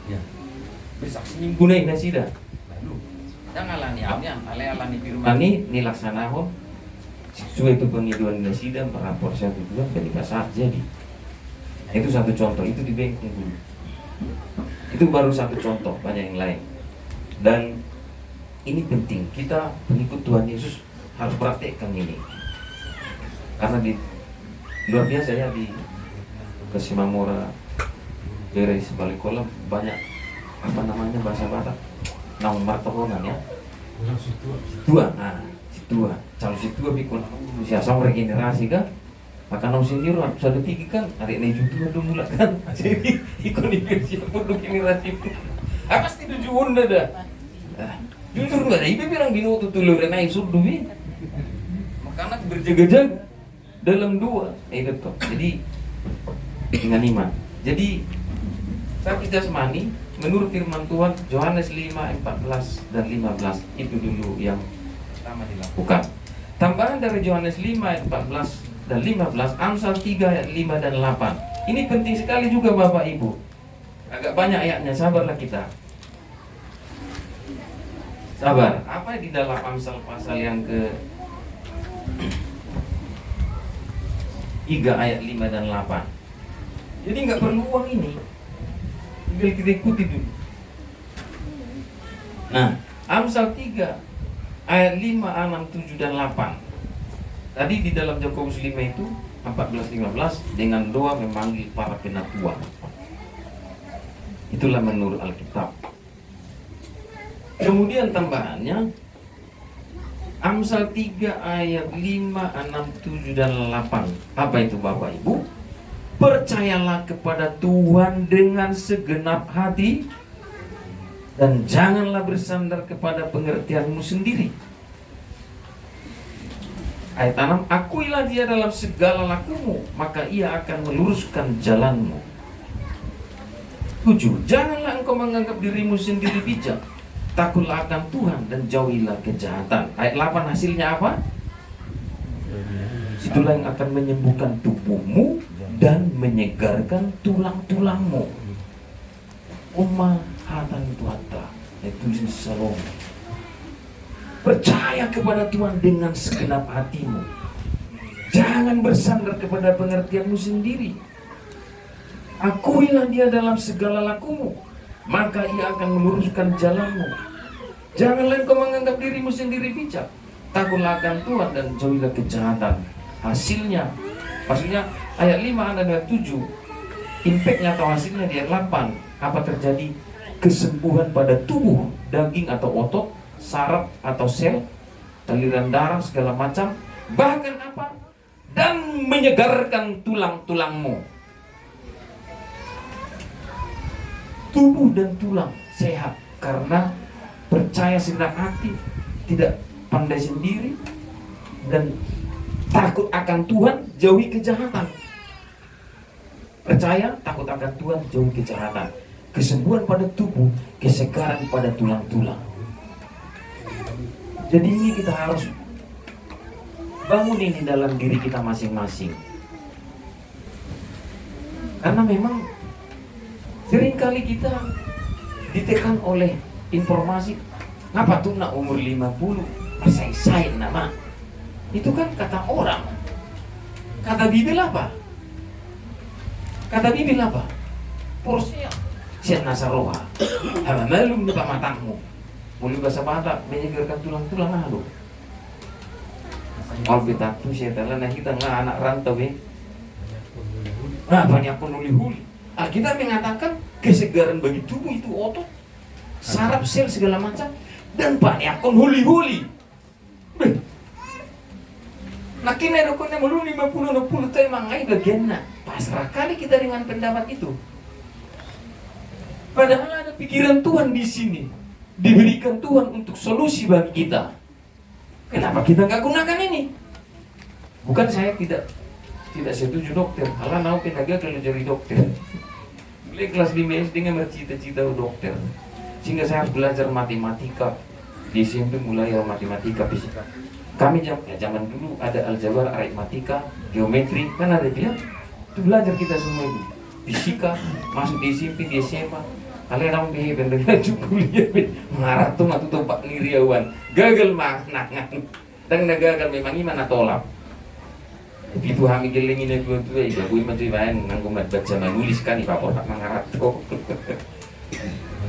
Ya. Bersaksi gunai nasida. Lalu jangan alani amnya, alani firman ini laksanakan sesuai itu pengiduan nasida merapor satu Tuhan ketika saat jadi. Nah, itu satu contoh, itu di bengkong dulu. Itu baru satu contoh, banyak yang lain. Dan ini penting, kita pengikut Tuhan Yesus harus praktekkan ini. Karena di luar biasa ya di Kesimamora beres balik kolam banyak apa namanya bahasa Batak nama martohonan ya situa, nah situa kalau situa bikun siasa regenerasi kan maka nom sendiri sudah tinggi kan hari ini juga udah mulai kan jadi ikon siapa pun generasi apa pasti tujuan dah jujur nggak ada ibu bilang binu tuh telur naik surdu bi makanya berjaga-jaga dalam dua itu tuh jadi dengan iman jadi sakit jasmani menurut firman Tuhan Yohanes 5:14 dan 15 itu dulu yang pertama dilakukan. Tambahan dari Yohanes 5:14 dan 15 Amsal 3 ayat 5 dan 8. Ini penting sekali juga Bapak Ibu. Agak banyak ayatnya, sabarlah kita. Sabar. Apa di dalam Amsal pasal yang ke 3 ayat 5 dan 8. Jadi nggak perlu uang ini. Tinggal kita ikuti dulu. Nah, Amsal 3 ayat 5, 6, 7 dan 8. Tadi di dalam Yakobus 5 itu 14-15 dengan doa memanggil para penatua. Itulah menurut Alkitab. Kemudian tambahannya Amsal 3 ayat 5, 6, 7 dan 8. Apa itu Bapak Ibu? Percayalah kepada Tuhan dengan segenap hati dan janganlah bersandar kepada pengertianmu sendiri. Ayat 6, akuilah dia dalam segala lakumu, maka ia akan meluruskan jalanmu. 7, janganlah engkau menganggap dirimu sendiri bijak, takutlah akan Tuhan dan jauhilah kejahatan. Ayat 8 hasilnya apa? Itulah yang akan menyembuhkan tubuhmu dan menyegarkan tulang-tulangmu. Umma hatan Tuanta, itu Salom. Percaya kepada Tuhan dengan segenap hatimu. Jangan bersandar kepada pengertianmu sendiri. Akuilah dia dalam segala lakumu, maka ia akan meluruskan jalanmu. Janganlah engkau menganggap dirimu sendiri bijak, takutlah akan Tuhan dan jauhilah kejahatan. Hasilnya, maksudnya ayat 5 dan ayat 7, impactnya atau hasilnya di ayat 8, apa terjadi? Kesembuhan pada tubuh, daging atau otot, saraf atau sel, aliran darah segala macam, bahkan apa? Dan menyegarkan tulang-tulangmu. Tubuh dan tulang sehat karena percaya segenap hati, tidak pandai sendiri, dan takut akan Tuhan, jauhi kejahatan. Percaya, takut akan Tuhan, jauhi kejahatan. Kesembuhan pada tubuh, kesegaran pada tulang-tulang. Jadi ini kita harus bangun ini dalam diri kita masing-masing. Karena memang seringkali kita ditekan oleh informasi, ngapa tuh nak umur 50 pasai-sai nama. Itu kan kata orang. Kata Bibel apa? Kata Bibel apa? Porsia siat nasaroha. Hama malum lupa matangmu. Boleh bahasa Batak menyegarkan tulang-tulang aduh. Kalau kita tuh siatalah nah kita nggak anak rantau nah banyak pun huli-huli. Kita mengatakan kesegaran bagi tubuh itu otot, saraf, sel segala macam, dan banyak pun huli-huli. Nah kini ada kone mulu 50 tu emang ai bagian nak pasrah kali kita dengan pendapat itu. Padahal ada pikiran Tuhan di sini, diberikan Tuhan untuk solusi bagi kita. Kenapa kita nggak gunakan ini? Bukan saya tidak setuju dokter. Alah mau tenaga kalau jadi dokter. Beli kelas 5 SD dengan bercita-cita dokter. Sehingga saya harus belajar matematika. Di SMP mulai matematika, fisika. Kami zaman dulu ada aljabar, aritmatika, geometri, kan ada dia. Itu belajar kita semua itu. Fisika, masuk di SMP, di SMA. Kalian orang bihe dengan kuliah marah tuh matu tempat ngiriawan gagal manangan dan gagal memang gimana tolak. Tapi itu kami gelingin itu gue macam lain nanggung baca menulis kan di papor tak mangarat tuh.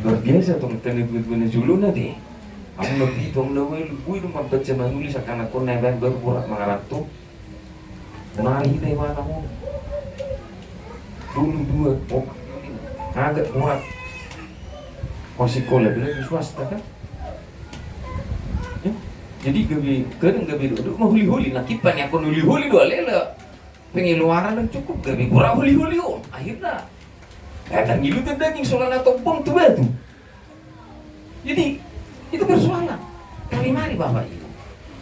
Luar biasa tuh tenet dulu nanti. Aku lebih tuh mendawai gue itu baca menulis akan aku naik baru borak mangarat tuh. Nari deh mana mau. Dulu dua, agak muat. Sekolah bila di swasta kan, ya? Jadi kadang gabi duduk mau huli-huli, nak kipan yang kon huli-huli dua lela, pengeluaran yang cukup gabi kurang huli-huli on, akhirnya kadang gilu daging solan atau bom tu batu. Jadi itu persoalan. Mari Bapak Ibu,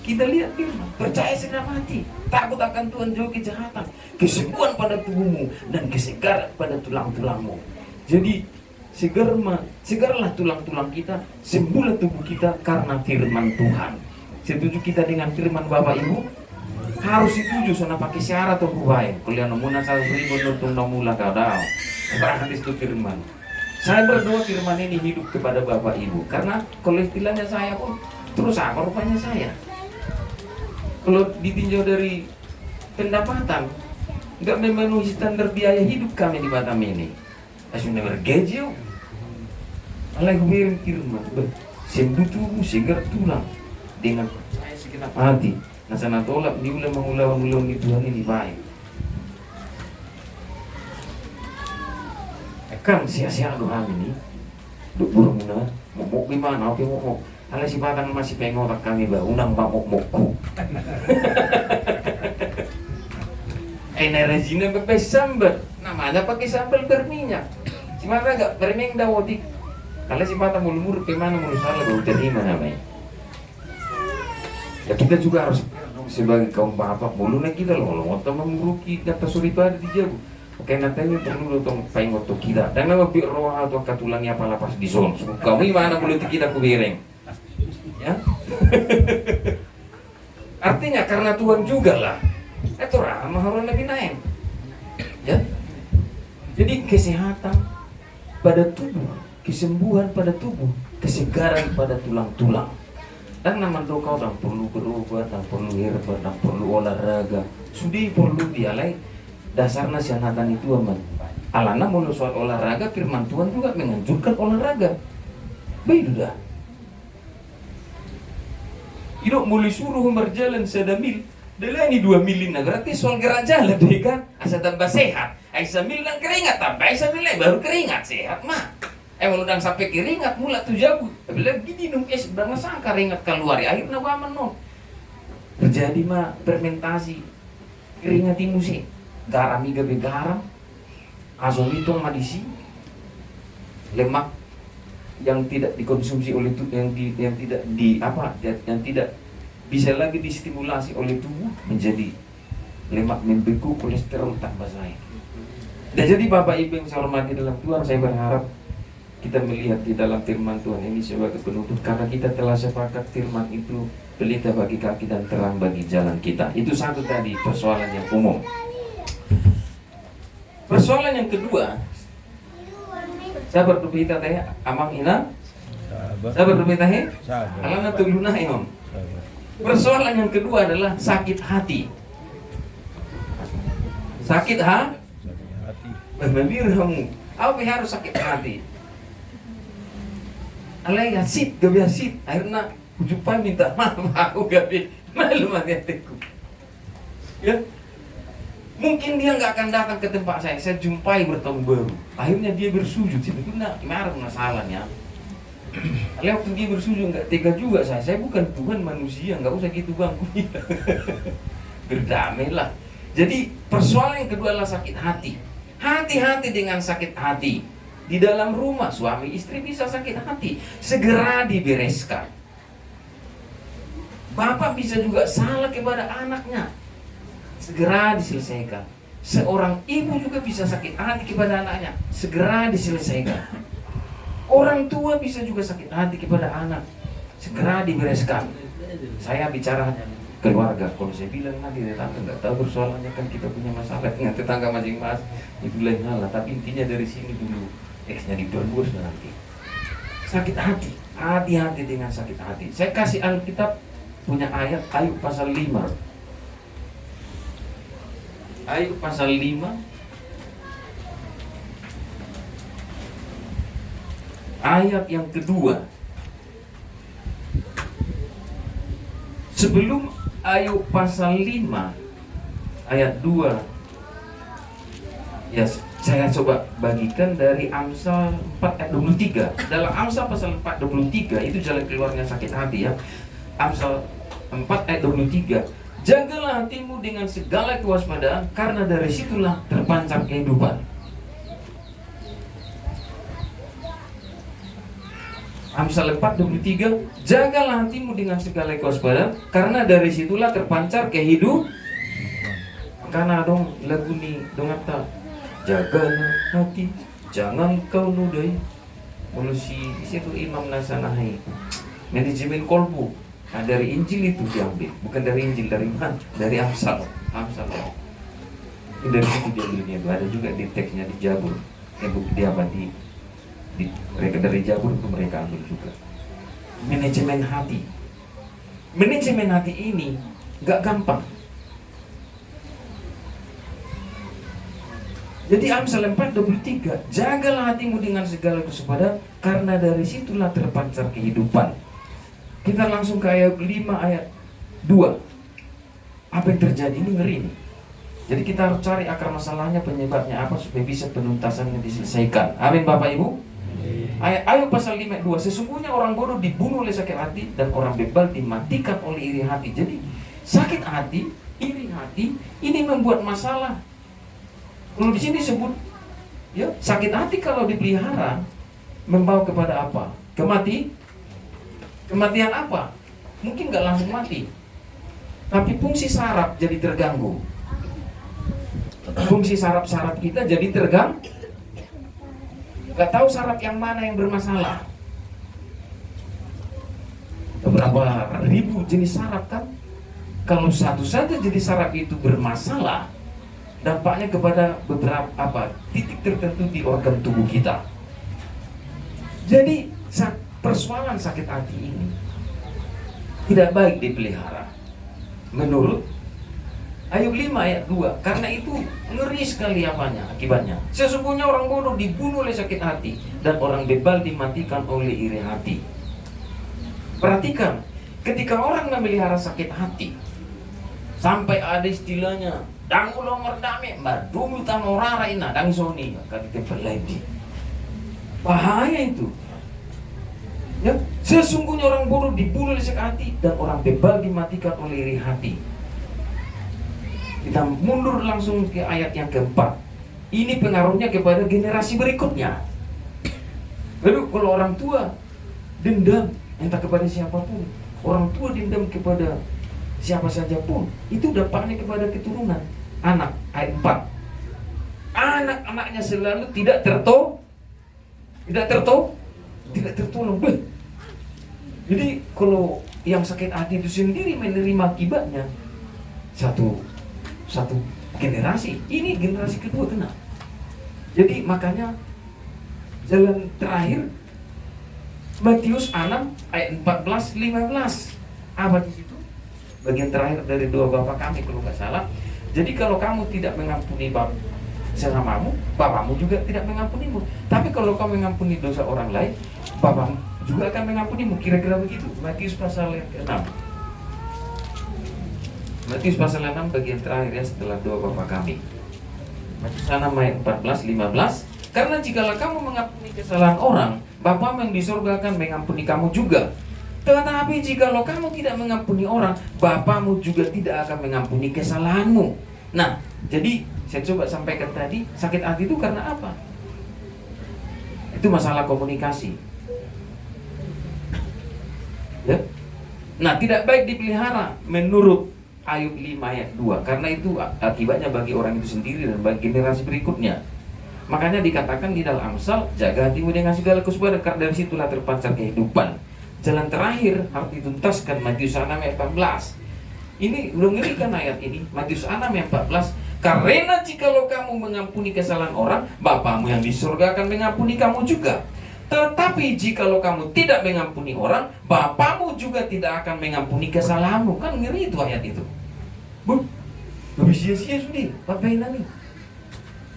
kita lihat firman, percaya segera mati, takut akan Tuhan jauh kejahatan, kesembuhan pada tubuhmu dan kesegaran pada tulang-tulangmu. Jadi segarlah tulang-tulang kita, sembuhlah tubuh kita karena firman Tuhan. Setuju kita dengan firman Bapak Ibu? Harus setuju, soalnya pakai syarat atau buain. Kuliah nomuna 1.000 nutung nomula kadau. Berarti itu firman. Saya berdoa firman ini hidup kepada Bapak Ibu, karena kalau istilahnya saya pun terus apa rupanya saya. Kalau ditinjau dari pendapatan, nggak memenuhi standar biaya hidup kami di Batam ini. Asumnya bergaji, alai gue firman, sembuh tubuh, segar tulang, dengan saya segenap hati. Nah sana tolak diulang mengulang di Tuhan ini baik. Kan sia-sia doa ini, duk burungna, mau gimana? Oke mau, alai si batang masih pengorak kami bah, unang mokku. Energinya bebas sambal, namanya pakai sambal berminyak. Gimana gak berminyak dawodik? Kalau si mata mulu kemana mulu salah baru terima namanya. Ya kita juga harus sebagai kaum bapak mulu nih kita loh ngotot memuruki data suripada di jago. Oke nanti ini perlu dong paling waktu kita. Dan nama bi roh atau katulangnya apa lapas di zon. Kamu gimana mulu kita kubereng? Ya. Artinya karena Tuhan juga lah. Itu ramah orang lebih naik. Ya. Jadi kesehatan pada tubuh, kesembuhan pada tubuh, kesegaran pada tulang-tulang. Dan nama kau tak perlu berobat, tak perlu herbal, tak perlu olahraga. Sudah perlu dialai dasarnya syanatan itu aman. Alana mau soal olahraga, firman Tuhan juga menganjurkan olahraga. Baik dah. Tidak mulai suruh berjalan sedamil. Dah ini 2 mil nah berarti soal gerak jalan deh kan. Asal tambah sehat. Aisyah mil dan keringat tambah Aisyah mil baru keringat sehat mah. Muludang sampai keringat mula tuh jago. Bila gini nung sudah ngasangka keringat keluar ya akhirnya waman no. Terjadi mah fermentasi keringat musik. Garam iga be garam. Asam itu madisi. Lemak yang tidak dikonsumsi oleh tubuh yang tidak bisa lagi distimulasi oleh tubuh menjadi lemak membeku, kolesterol tambah naik. Dan jadi Bapak Ibu yang saya hormati dalam Tuhan, saya berharap kita melihat di dalam firman Tuhan ini sebagai penutup, karena kita telah sepakat firman itu pelita bagi kaki dan terang bagi jalan kita. Itu satu tadi persoalan yang umum. Persoalan yang kedua, saya berduka teh amang ina, saya berduka teh, alana tuluna imam. Persoalan yang kedua adalah sakit hati. Sakit hati. Berbirhamu. Apa harus sakit hati? Alai asid, gabi asid. Akhirnya ujupan minta maaf aku gabi malu mati hatiku. Ya, mungkin dia nggak akan datang ke tempat saya jumpai bertemu baru. Akhirnya dia bersujud. Sebetulnya gimana masalahnya? Alai waktu dia bersujud nggak tega juga saya bukan Tuhan manusia, nggak usah gitu bang. Berdamailah. Jadi persoalan yang kedua adalah sakit hati. Hati-hati dengan sakit hati. Di dalam rumah suami istri bisa sakit hati, segera dibereskan. Bapak bisa juga salah kepada anaknya, segera diselesaikan. Seorang ibu juga bisa sakit hati kepada anaknya, segera diselesaikan. Orang tua bisa juga sakit hati kepada anak, segera dibereskan. Saya bicara keluarga, kalau saya bilang nanti tetangga nggak tahu persoalannya kan kita punya masalah dengan tetangga masing-masing, itu lain hal. Tapi intinya dari sini dulu teksnya diperluas nanti. Sakit hati, hati-hati dengan sakit hati. Saya kasih Alkitab punya ayat Ayub pasal 5. Ayub pasal 5 ayat yang kedua. Sebelum Ayub pasal 5 ayat 2, ya saya coba bagikan dari Amsal 4 ayat 23. Dalam Amsal pasal 4 23 itu jalan keluarnya sakit hati ya. Amsal 4 ayat 23. Jagalah hatimu dengan segala kewaspadaan, karena dari situlah terpancar kehidupan. Amsal 4:23, jagalah hatimu dengan segala kewaspadaan, karena dari situlah terpancar kehidupan. Karena dong lagu ni dong kata, jagalah hati, jangan kau nodai. Kalau si situ Imam Nasanahi, manajemen kolbu. Nah, dari Injil itu diambil, bukan dari Injil, dari mana? Dari Amsal. Amsal. Itu dari situ diambilnya. Itu ada juga di teksnya di Jabur. Yang dia apa di mereka dari Jabur itu mereka ambil juga. Manajemen hati. Manajemen hati ini nggak gampang. Jadi Amsal 4:23, jagalah hatimu dengan segala kewaspadaan, karena dari situlah terpancar kehidupan. Kita langsung ke ayat 5 ayat 2. Apa yang terjadi ini ngeri nih. Jadi kita harus cari akar masalahnya, penyebabnya apa supaya bisa penuntasannya diselesaikan. Amin Bapak Ibu. Ayub pasal 5 ayat 2, sesungguhnya orang bodoh dibunuh oleh sakit hati dan orang bebal dimatikan oleh iri hati. Jadi sakit hati, iri hati ini membuat masalah. Kalau di sini disebut ya, sakit hati kalau dipelihara membawa kepada apa? Kematian apa? Mungkin nggak langsung mati, tapi fungsi saraf jadi terganggu. Fungsi saraf-saraf kita jadi terganggu. Nggak tahu saraf yang mana yang bermasalah. Berapa ribu jenis saraf kan? Kalau satu saja jadi saraf itu bermasalah, dampaknya kepada beberapa titik tertentu di organ tubuh kita. Jadi persoalan sakit hati ini tidak baik dipelihara menurut Ayub 5 ayat 2. Karena itu ngeri sekali akibatnya. Sesungguhnya orang bodoh dibunuh oleh sakit hati dan orang bebal dimatikan oleh iri hati. Perhatikan, ketika orang memelihara sakit hati sampai ada istilahnya dangu lomor dame madumi tanorara ina dang soni kali kepeledi. Bahaya itu. Ya, sesungguhnya orang bodoh dibunuh oleh sakit hati dan orang bebal dimatikan oleh iri hati. Kita mundur langsung ke ayat yang keempat. Ini pengaruhnya kepada generasi berikutnya. Lalu kalau orang tua dendam entah kepada siapapun, orang tua dendam kepada siapa saja pun, itu dampaknya kepada keturunan anak. Ayat 4. Anak-anaknya selalu tidak tertolong. Jadi kalau yang sakit hati itu sendiri menerima akibatnya satu generasi, ini generasi kedua kena. Jadi makanya jalan terakhir Matius 6 ayat 14-15. Apa di situ? Bagian terakhir dari doa Bapa kami kalau nggak salah. Jadi kalau kamu tidak mengampuni sesamamu, Bapamu juga tidak mengampunimu. Tapi kalau kamu mengampuni dosa orang lain, Bapamu juga akan mengampunimu. Kira-kira begitu. Matius pasal yang ke-6. Matius pasal 6 bagian terakhir ya setelah doa Bapa kami. Matius 6 ayat 14-15. Karena jikalau kamu mengampuni kesalahan orang, Bapamu yang di surga akan mengampuni kamu juga. Tetapi jikalau kamu tidak mengampuni orang, Bapamu juga tidak akan mengampuni kesalahanmu. Nah, jadi saya coba sampaikan tadi, sakit hati itu karena apa? Itu masalah komunikasi. Ya? Nah, tidak baik dipelihara menurut Ayub 5 ayat 2. Karena itu akibatnya bagi orang itu sendiri dan bagi generasi berikutnya. Makanya dikatakan di dalam Amsal, jaga hatimu dengan segala kewaspadaan, karena dari situlah terpancar kehidupan. Jalan terakhir harus dituntaskan. Matius 6 ayat 14. Ini udah ngeri kan ayat ini. Matius 6 ayat 14. Karena jikalau kamu mengampuni kesalahan orang, Bapamu yang di surga akan mengampuni kamu juga. Tetapi jikalau kamu tidak mengampuni orang, Bapamu juga tidak akan mengampuni kesalahanmu. Kan ngeri itu ayat itu. Bu, lebih sia-sia sudah, Bapak ini.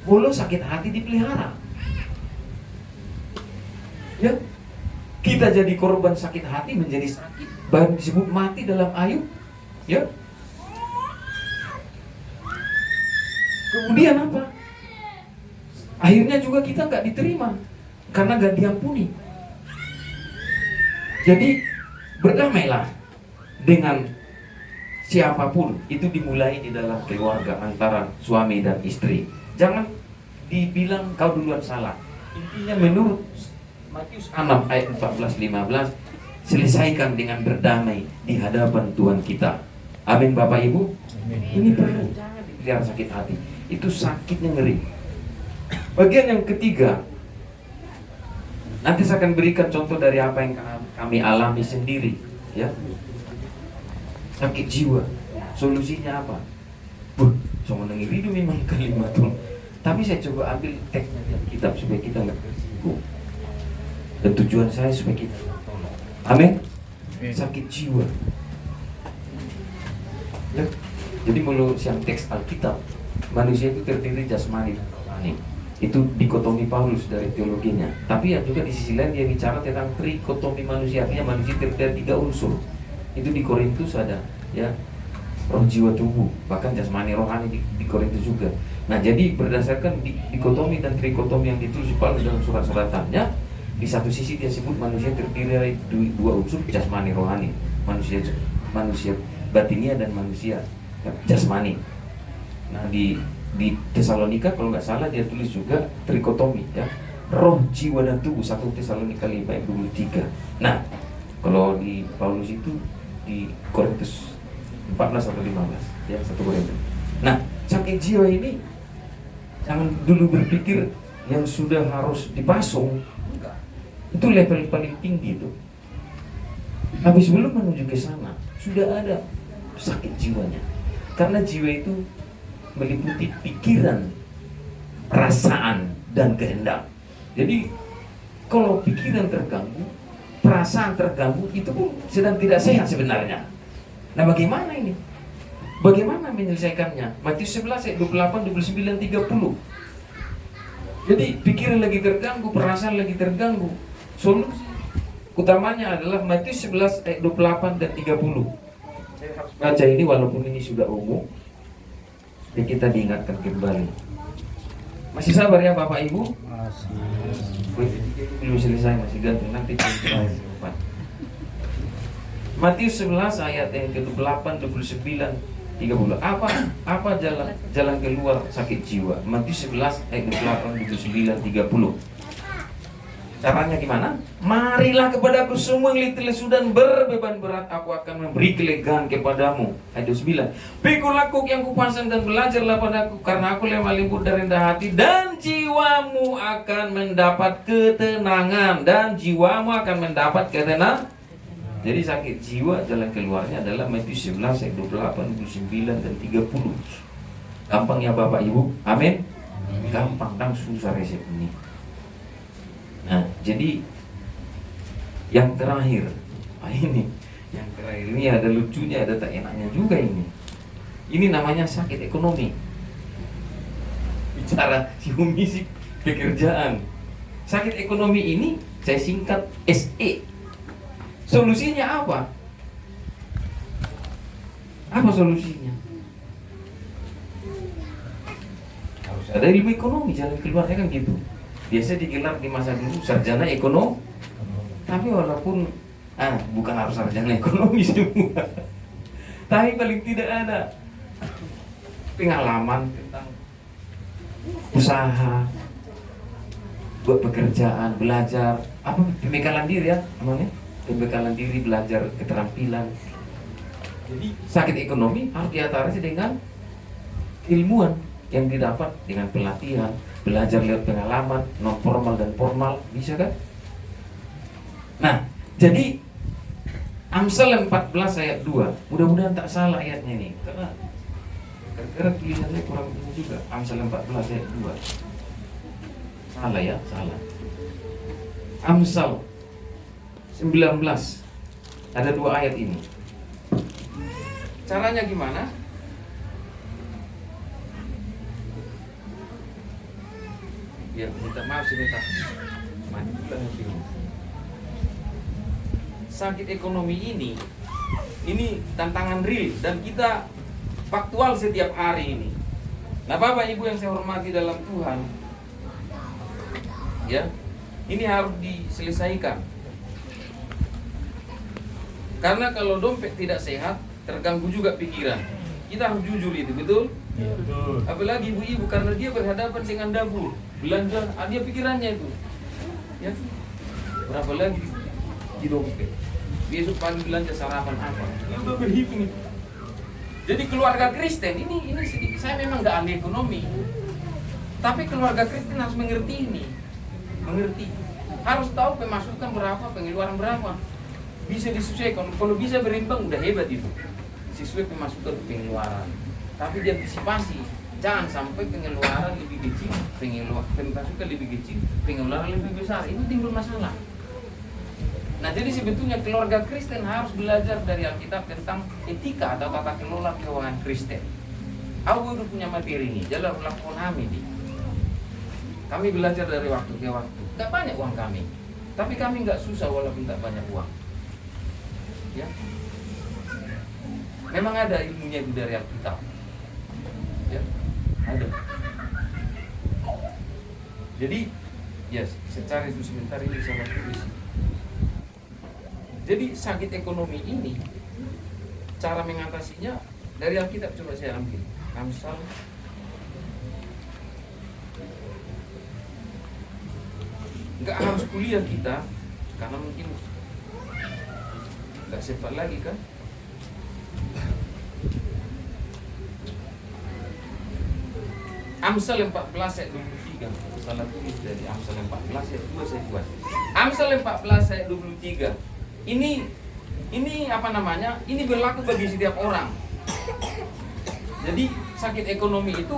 Bolo sakit hati dipelihara. Ya, kita jadi korban sakit hati, menjadi sakit, bahkan disebut mati dalam Ayub. Ya. Kemudian apa? Akhirnya juga kita nggak diterima karena nggak diampuni. Jadi berdamailah dengan siapapun. Itu dimulai di dalam keluarga antara suami dan istri. Jangan dibilang kau duluan salah. Intinya menurut Matius 6 ayat 14-15, selesaikan dengan berdamai di hadapan Tuhan kita. Amin Bapak Ibu. Ini perlu, jangan dipelihara sakit hati. Itu sakitnya ngeri. Bagian yang ketiga, nanti saya akan berikan contoh dari apa yang kami alami sendiri, ya. Sakit jiwa, solusinya apa? Sama nangis hidup memang kalimat tuh. Tapi saya coba ambil teksnya dari kitab supaya kita nggak tersinggung. Dan tujuan saya supaya kita tolong. Amin. Sakit jiwa. Ya. Jadi menurut yang teks Alkitab, manusia itu terdiri jasmani dan rohani. Itu dikotomi Paulus dari teologinya. Tapi ya juga di sisi lain dia bicara tentang trikotomi manusia. Artinya manusia terdiri dari 3 unsur. Itu di Korintus ada, ya, roh, jiwa, tubuh. Bahkan jasmani, rohani di Korintus juga. Nah, jadi berdasarkan dikotomi dan trikotomi yang ditulis Paulus dalam surat-suratannya, di satu sisi dia sebut manusia terdiri dari 2 unsur, jasmani, rohani. Manusia batinia dan manusia jasmani. Nah, di Tesalonika kalau nggak salah dia tulis juga trikotomi, ya, roh, jiwa dan tubuh, 1 Tesalonika 5 ayat 23. Nah, kalau di Paulus itu di Korintus 14 atau 15, ya, 1 Korintus. Nah, sakit jiwa ini jangan dulu berpikir yang sudah harus dipasung. Enggak. Itu level paling tinggi itu. Tapi sebelum menuju ke sana sudah ada sakit jiwanya. Karena jiwa itu meliputi pikiran, perasaan, dan kehendak. Jadi kalau pikiran terganggu, perasaan terganggu, itu pun sedang tidak sehat sebenarnya. Nah, bagaimana ini? Bagaimana menyelesaikannya? Matius 11 ayat 28, 29, 30. Jadi pikiran lagi terganggu, perasaan lagi terganggu. Solusi utamanya adalah Matius 11 ayat 28 dan 30. Saya harus baca ini walaupun ini sudah umum, supaya kita diingatkan kembali. Masih sabar ya Bapak Ibu? Masih. Belum selesai, masih gantung nanti kita. Matius 11 ayat yang ke-28, 29, 30. Apa jalan keluar sakit jiwa? Matius 11 ayat 28, 29, 30. Caranya gimana? Marilah kepadaku semua yang letih lesu dan berbeban berat, aku akan memberi kelegaan kepadamu. Ayat 29. Pikulah kuk yang kupasang dan belajarlah padaku, karena aku lemah lembut dan rendah hati, dan jiwamu akan mendapat ketenangan. Dan jiwamu akan mendapat ketenangan. Jadi sakit jiwa jalan keluarnya adalah Matius 11 ayat 28, 29 dan 30. Gampang ya Bapak Ibu? Amin. Gampang dan susah resep ini. Nah, jadi yang terakhir, yang terakhir ini ada lucunya, ada tak enaknya juga ini. Ini namanya sakit ekonomi. Bicara si pekerjaan. Sakit ekonomi ini saya singkat SE. Solusinya apa? Apa solusinya? Harus ada ilmu ekonomi, jalan keluarnya kan gitu. Biasa digelar di masa dulu sarjana ekonomi. Tapi walaupun bukan harus sarjana ekonomi semua. Tapi paling tidak ada pengalaman tentang usaha, buat pekerjaan, belajar, apa pembekalan diri ya, namanya? Pembekalan diri, belajar keterampilan. Jadi sakit ekonomi harus diatasi dengan ilmuwan yang didapat dengan pelatihan, belajar lewat pengalaman, non formal dan formal, bisa kan? Nah, jadi Amsal 14 ayat 2, mudah-mudahan tak salah ayatnya nih, karena Kira-kira tulisannya kurang ini juga. Amsal 14 ayat 2. Salah ya, salah. Amsal 19. Ada 2 ayat ini. Caranya gimana? Ya, minta maaf sebentar. Mati pula nanti. Sakit ekonomi ini tantangan real dan kita faktual setiap hari ini. Nah, Bapak Ibu yang saya hormati dalam Tuhan, ya, ini harus diselesaikan. Karena kalau dompet tidak sehat, terganggu juga pikiran. Kita harus jujur itu, betul? Betul. Apalagi ibu-ibu karena dia berhadapan dengan dapur, belanja, dia pikirannya itu. Ya. Berapa lagi di dompet? Besok pagi belanja sarapan apa? Itu udah berhitung itu. Jadi keluarga Kristen ini sedikit, saya memang nggak ahli ekonomi, tapi keluarga Kristen harus mengerti ini, harus tahu pemasukan berapa, pengeluaran berapa, bisa disesuaikan. Kalau bisa berimbang udah hebat itu, sesuai pemasukan pengeluaran. Tapi diantisipasi, jangan sampai pengeluaran lebih kecil, pemasukan lebih kecil, pengeluaran lebih besar, itu timbul masalah. Nah, jadi sebetulnya keluarga Kristen harus belajar dari Alkitab tentang etika atau tata kelola keuangan Kristen. Aku udah punya materi ini, jalan lakukan kami ini. Kami belajar dari waktu ke waktu. Gak banyak uang kami, tapi kami gak susah walaupun tak banyak uang. Ya, memang ada ilmunya itu dari Alkitab. Ya, ada. Jadi, ya, secara itu sebentar ini saya tulis. Jadi sakit ekonomi ini, cara mengatasinya dari Alkitab coba saya ambil. Amsal nggak harus kuliah kita, karena mungkin nggak sempat lagi kan. Amsal 14 ayat 23. Salah tulis dari Amsal 14 ayat 2 saya buat. Amsal 14 ayat 23. Ini apa namanya? Ini berlaku bagi setiap orang. Jadi sakit ekonomi itu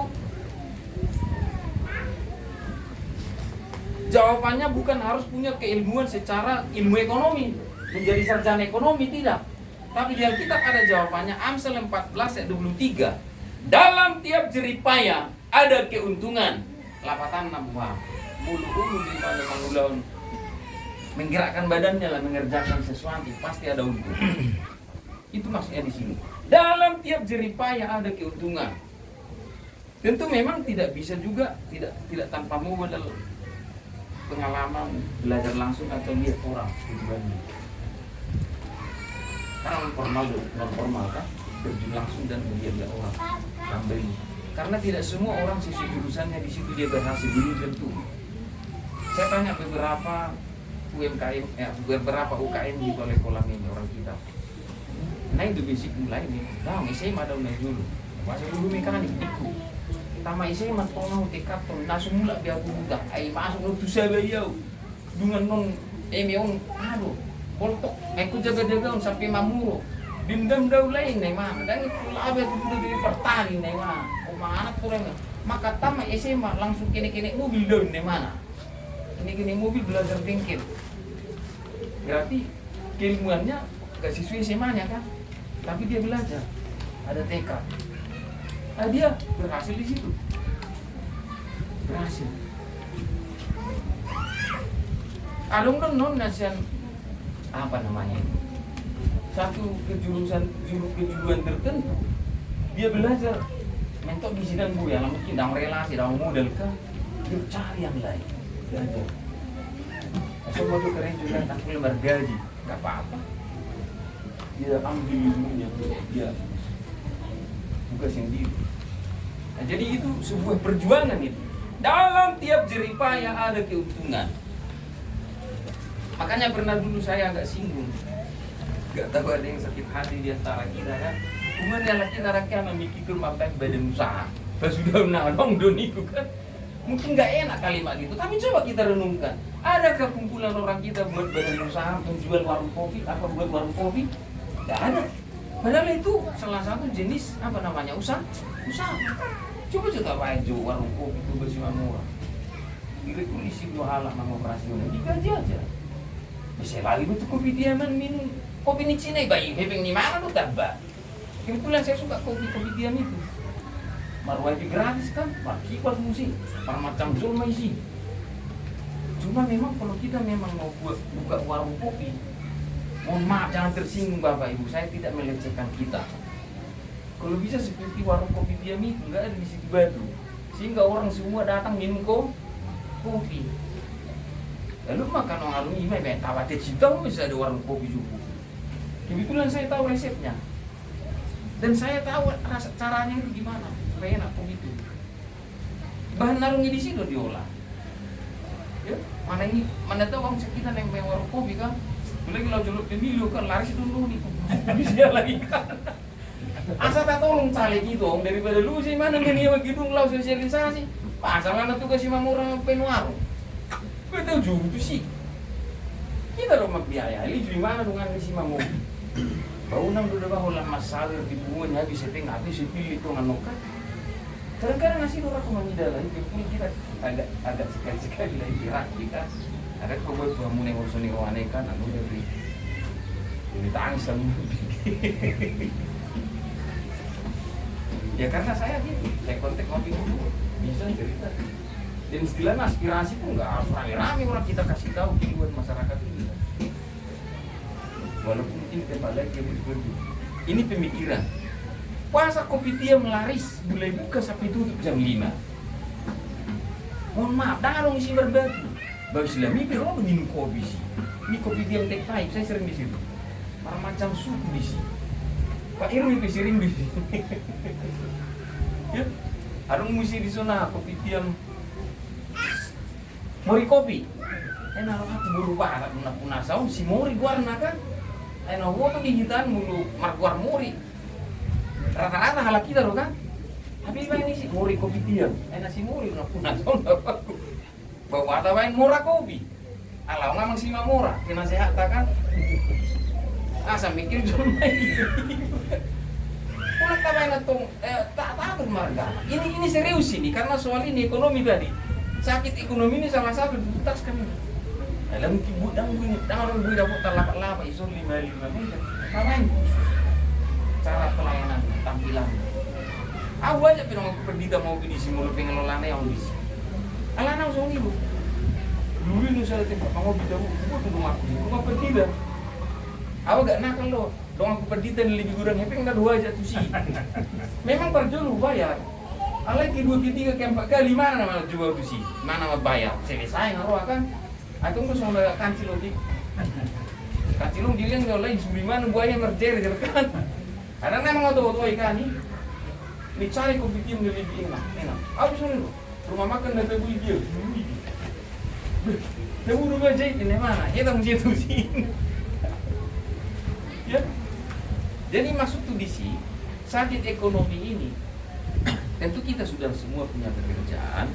jawabannya bukan harus punya keilmuan secara ilmu ekonomi, menjadi sarjana ekonomi, tidak. Tapi di Alkitab ada jawabannya. Amsal 14 ayat 23. Dalam tiap jeripaya ada keuntungan. Lapatan nambah. Ulu-ulu di pada mangulaun. Menggerakkan badannya lah, mengerjakan sesuatu, pasti ada untung. Itu maksudnya di sini. Dalam tiap jeripaya ada keuntungan. Tentu memang tidak bisa juga tidak tanpa modal pengalaman belajar langsung atau lihat orang tujuannya. Karena non formal kan, terjun langsung dan melihat orang sambil. Karena tidak semua orang sesuai jurusannya di situ dia berhasil, belum tentu. Saya tanya beberapa UMKM, beberapa UKM di kolam ini orang kita. Nah itu basic mulai nih. Nah, SMA ada mulai dulu. Masa dulu mekanik itu. Tama SMA tono tekap ton langsung mula biar budak. Ai masuk lu tuh bayau. Dengan non emion aduh. Boltok. Aku jaga-jaga sampai mamuro. Dendam daw lain nih mah. Dan itu labe itu dari pertani nih mah. Mana kurang. Maka tama SMA langsung kene-kene mobil daw nih mana. Kene-kene mobil belajar bengkel. Berarti keilmuannya gak sesuai SMA-nya kan, tapi dia belajar, ada tekad. Nah, dia berhasil di situ, berhasil. Ada non nasian apa namanya itu, satu kejuruan tertentu, dia belajar mentok di sidang bu ya, mungkin dalam relasi, dalam model kan, dia cari yang lain, belajar. Semua tuh keren juga, tak lembar gaji, nggak apa-apa. Dia ambil ilmunya, dia buka sendiri. Nah, jadi itu sebuah perjuangan itu. Dalam tiap jeripaya ada keuntungan. Makanya pernah dulu saya agak singgung. Gak tahu ada yang sakit hati di antara kita kan. Cuman yang kita rakyat memikirkan mampir badan usaha. Pas sudah menang doniku kan. Mungkin gak enak kalimat itu, tapi coba kita renungkan. Adakah kumpulan orang kita buat badan usaha, menjual warung kopi, apa buat warung kopi? Gak ada. Padahal itu salah satu jenis apa namanya usaha. Coba juga baju warung kopi itu bersih murah. Direkomendasi 2 halaman operasional digaji aja. Bisa lagi betul kopi diaman minum kopi ni Cina bayi hepeng ni mana tuh tabak. Kebetulan saya suka kopi diam itu. Marwai gratis kan, kipas musik, macam zona isi. Cuma memang kalau kita memang mau buka warung kopi, mohon maaf jangan tersinggung Bapak Ibu, saya tidak melecehkan kita. Kalau bisa seperti warung kopi diam itu nggak ada di Situ Batu, sehingga orang semua datang minum kopi. Lalu makan orang alumni memang tawate cita bisa ada warung kopi juga. Kebetulan saya tahu resepnya dan saya tahu rasa caranya itu gimana supaya enak kopi itu. Bahan narungnya di situ diolah. Ya, mana tahu bang kita yang main warung kopi kan, lagi lau jolok pemilu kan laris itu dulu nih, bisa lagi kan. Asal tak tolong caleg itu om daripada lu sih mana gini begitu lau sosialisasi, asal mana tugas si mamura penuaru. Betul juga sih. Kita rumah biaya, ini di mana dengan si mamu? Bau nang udah bahulah masalah di bunga habis setengah habis pilih itu nganokan. Kadang-kadang ngasih orang komandida lagi, kita agak sekali-sekali lagi gerak kita. Ada kau buat kamu nih urusan ini aneh kan, anu dari ini tangis sama. Ya karena saya gitu, saya kontak ngopi dulu, bisa cerita. Dan istilahnya aspirasi pun nggak harus rame-rame orang kita kasih tahu buat masyarakat ini. Walaupun mungkin tempat lain kayak begitu. Ini pemikiran. Puasa kopi tiam laris, mulai buka sampai tutup jam 5. Mohon maaf, darong isi berbagi. Bagi Islami, orang minum kopi sih. Ini kopi tiam tek pipe, saya sering di situ. Macam suku di sini. Pak Irwi sering di sini. Ya, harus mesti di sana kopi tiam. Mori kopi, enak aku buru banget punah saum si mori warna kan, enak gua tuh digitan mulu markuar mori, rata-rata halak kita loh kan, tapi ini si mori kopi tiam, enak si mori punah saum aku, bawa apa main murah kopi, alau nggak si murah, kena sehat kan, asal mikir cuma gitu, pulang tawain atong tak bermarga, ini serius ini karena soal ini ekonomi tadi. Sakit ekonomi ini salah satu tuntas kami. Dalam kibut dan bunyi, orang bunyi dapat terlapak-lapak iso 5 meter. Ngapain khusus? Cara pelayanan, tampilan. Aku aja pinong aku perdita mau di simul pengelolanya yang di sini. Alana usah ini bu. Dulu ini saya tempat mau bicara, aku tunggu aku di rumah perdita. Aku gak nakal loh. Dong aku perdita lebih kurang hepeng nggak 2 aja tuh sih. Memang per jolo bayar. Alai ke 2, ke 3, ke 4 kali mana nama jual tu sih? Mana nama bayar? Selesai ngaruh kan? Atau nggak soalnya kancil lagi? Kancil lagi dia nggak lain suri mana buaya merjer kan? Ada memang auto ikan ini cari kopi tiam lebih enak. Aku suruh rumah makan dan tebul dia. Tebul rumah jahit ini mana? Kita mesti tu sih. Ya. Jadi maksud tu di sini sakit ekonomi ini. Tentu kita sudah semua punya pekerjaan,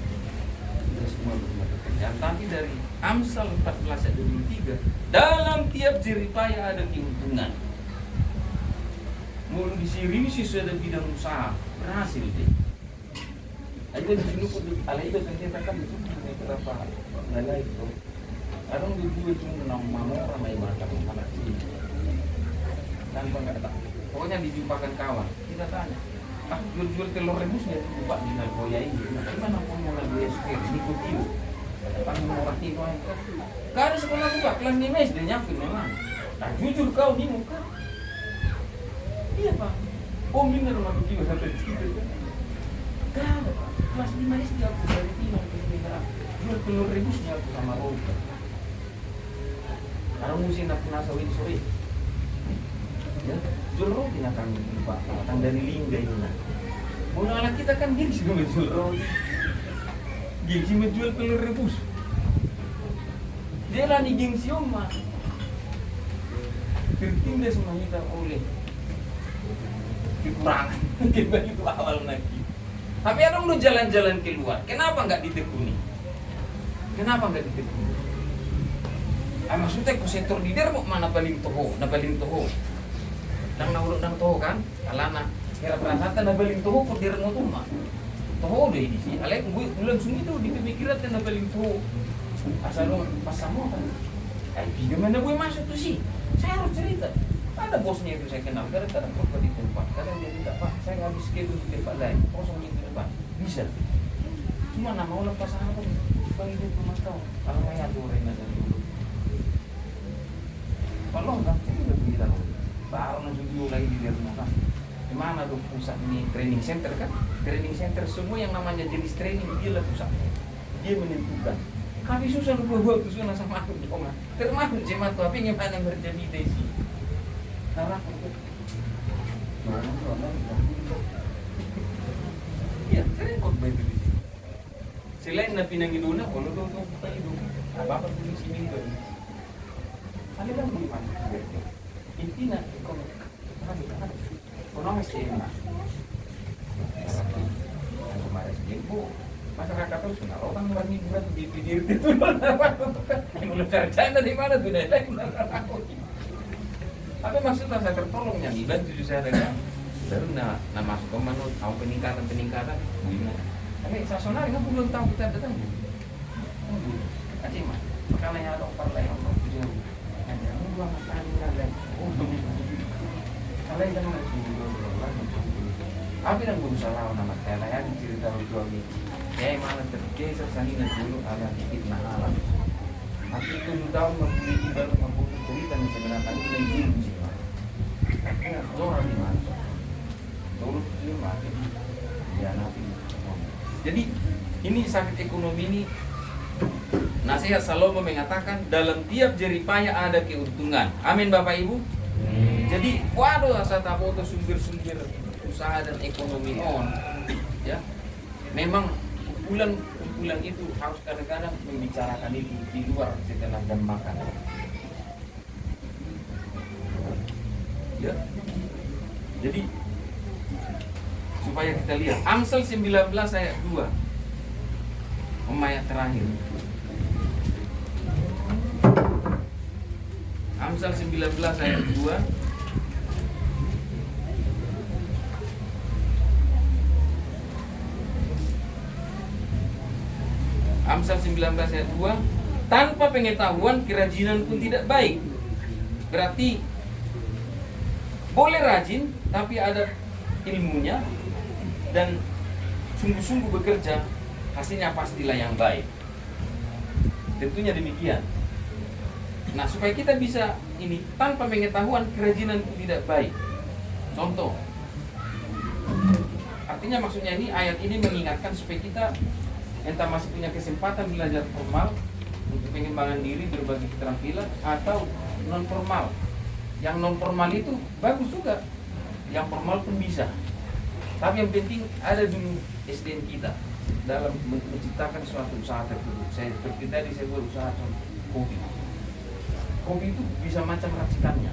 tapi dari Amsal 14 ayat 23, dalam tiap jeripaya ada keuntungan. Mau disirimi sesuai dengan bidang usaha, berhasil deh. Aja di sini pun alai itu kan itu berapa nilai itu. Ada yang dua cuma nama orang main macam mana sih? Tanpa nggak tahu. Pokoknya dijumpakan kawan, kita tanya. Jual telur rebusnya buat di Nagoya ini. Gimana pun mau Nagoya Square, ikuti. Panggil orang itu kan. Gak ada sekolah juga, kelas 5 SD nyampe memang. Nah jujur kau di muka. Iya pak. Oh bener rumah juga sampai situ kan. Gak ada pak. Kelas 5 SD aku dari Timur ke sini merah. Jual telur rebusnya aku sama Roka. Karena mesti nak nasawin sore. Ya, jual roti nak kami pak, datang dari Lingga itu nak. Mau anak kita kan gengsi menjual roti, gengsi menjual telur rebus. Dia lah ni gengsi omah. Tertindas semua kita oleh kekurangan, kembali itu awal lagi. Tapi ada lu jalan-jalan keluar, kenapa nggak ditekuni? Kenapa nggak ditekuni? Maksudnya ku sektor leader mau mana paling toho, nang naulog nang toho kan alana kira perasaan na baling toho ko dir mo tuma toho deh ini sih alek bulan sungi tuh di pemikiran na baling toho asal lo pasamo kan gimana gue masuk tuh sih saya harus cerita ada bosnya itu saya kenal kadang-kadang kok di tempat kadang dia tidak pak saya nggak habis schedule di tempat lain kosong di tempat bisa cuma nama ulang pasangan pun bang itu rumah kau kalau nggak ada orang yang dulu kalau nggak saya udah bilang baru langsung dulu lagi di rumah kan gimana tuh pusat ini training center kan training center semua yang namanya jenis training dia lah pusatnya dia menentukan kami susah lupa tuh susah sama aku dong termasuk jemaat tapi gimana berjadi desi narap itu iya sering kok baik itu selain na pinangiduna kalau tuh kita hidup apa tulis ini tuh ada kan gimana intinya ekonomi sih kemarin ibu masyarakat tuh sudah orang berani buat di pinggir itu yang belum sarjana di mana tuh deh tapi maksudnya saya tertolong yang iban tujuh saya dengan baru na masuk ke mana tahu peningkatan gimana tapi sasonari kan belum tahu kita datang aja mah makanya ada orang lain orang tujuh ada yang buang makan lain kalian kan masih apa yang berusaha lawan nama saya yang cerita jual ini ya mana tergeser saninya dulu ada dikit alam aku itu tahu membeli ibarat mampu cerita nih sebenarnya itu lagi sih tapi orang di mana turut dia mati ya nanti jadi ini sakit ekonomi ini nasihat Salomo mengatakan dalam tiap jeripaya ada keuntungan amin Bapak Ibu jadi waduh asa tapo itu sumber-sumber usaha dan ekonomi on ya memang kumpulan itu harus kadang-kadang membicarakan itu di luar setelah jam makan ya jadi supaya kita lihat Amsal 19 ayat 2 ayat terakhir Amsal 19 ayat 2 Amsal 19 ayat 2 tanpa pengetahuan kerajinan pun tidak baik berarti boleh rajin tapi ada ilmunya dan sungguh-sungguh bekerja hasilnya pastilah yang baik tentunya demikian nah supaya kita bisa ini tanpa pengetahuan kerajinan pun tidak baik contoh artinya maksudnya ini ayat ini mengingatkan supaya kita entah masih punya kesempatan belajar formal untuk pengembangan diri berbagi keterampilan atau non formal yang non formal itu bagus juga yang formal pun bisa tapi yang penting ada dulu SDM kita dalam menciptakan suatu usaha tertentu saya seperti tadi saya berusaha kopi itu bisa macam racikannya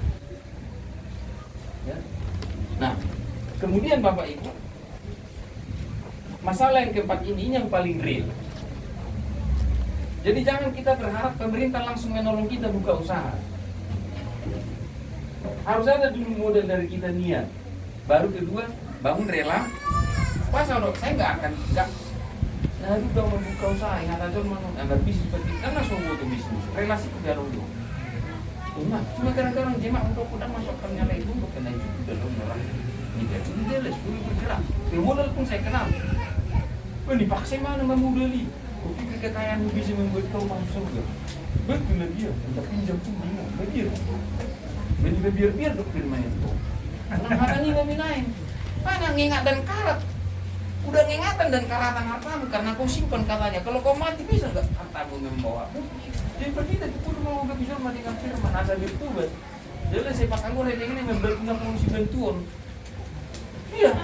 ya. Nah kemudian Bapak Ibu masalah yang keempat ini yang paling real. Jadi jangan kita berharap pemerintah langsung menolong kita buka usaha. Harus ada dulu modal dari kita niat. Baru kedua bangun rela. Masa dok saya nggak nah udah mau buka usaha yang ada jual mana agar bisnis seperti karena semua itu bisnis relasi kerja dulu. Cuma kadang-kadang jemaah untuk udah masuk ternyata itu untuk kena itu dalam orang ini dia les bergerak. Modal pun saya kenal. Dipaksa mana memodali? Kau pikir kekayaan bisa membuat kau masuk surga? Betul dia, minta pinjam pun bingung, biar dok firman itu. Karena mana nih kami naik? Mana ngingat dan karat? Udah ngingatan dan karatan hartamu karena kau simpan katanya. Kalau kau mati bisa nggak hartamu membawa? Jadi kita pun mau ke bisa mati dengan firman asal bertobat. Jadi sepak anggur ini memberikan fungsi bantuan. Iya.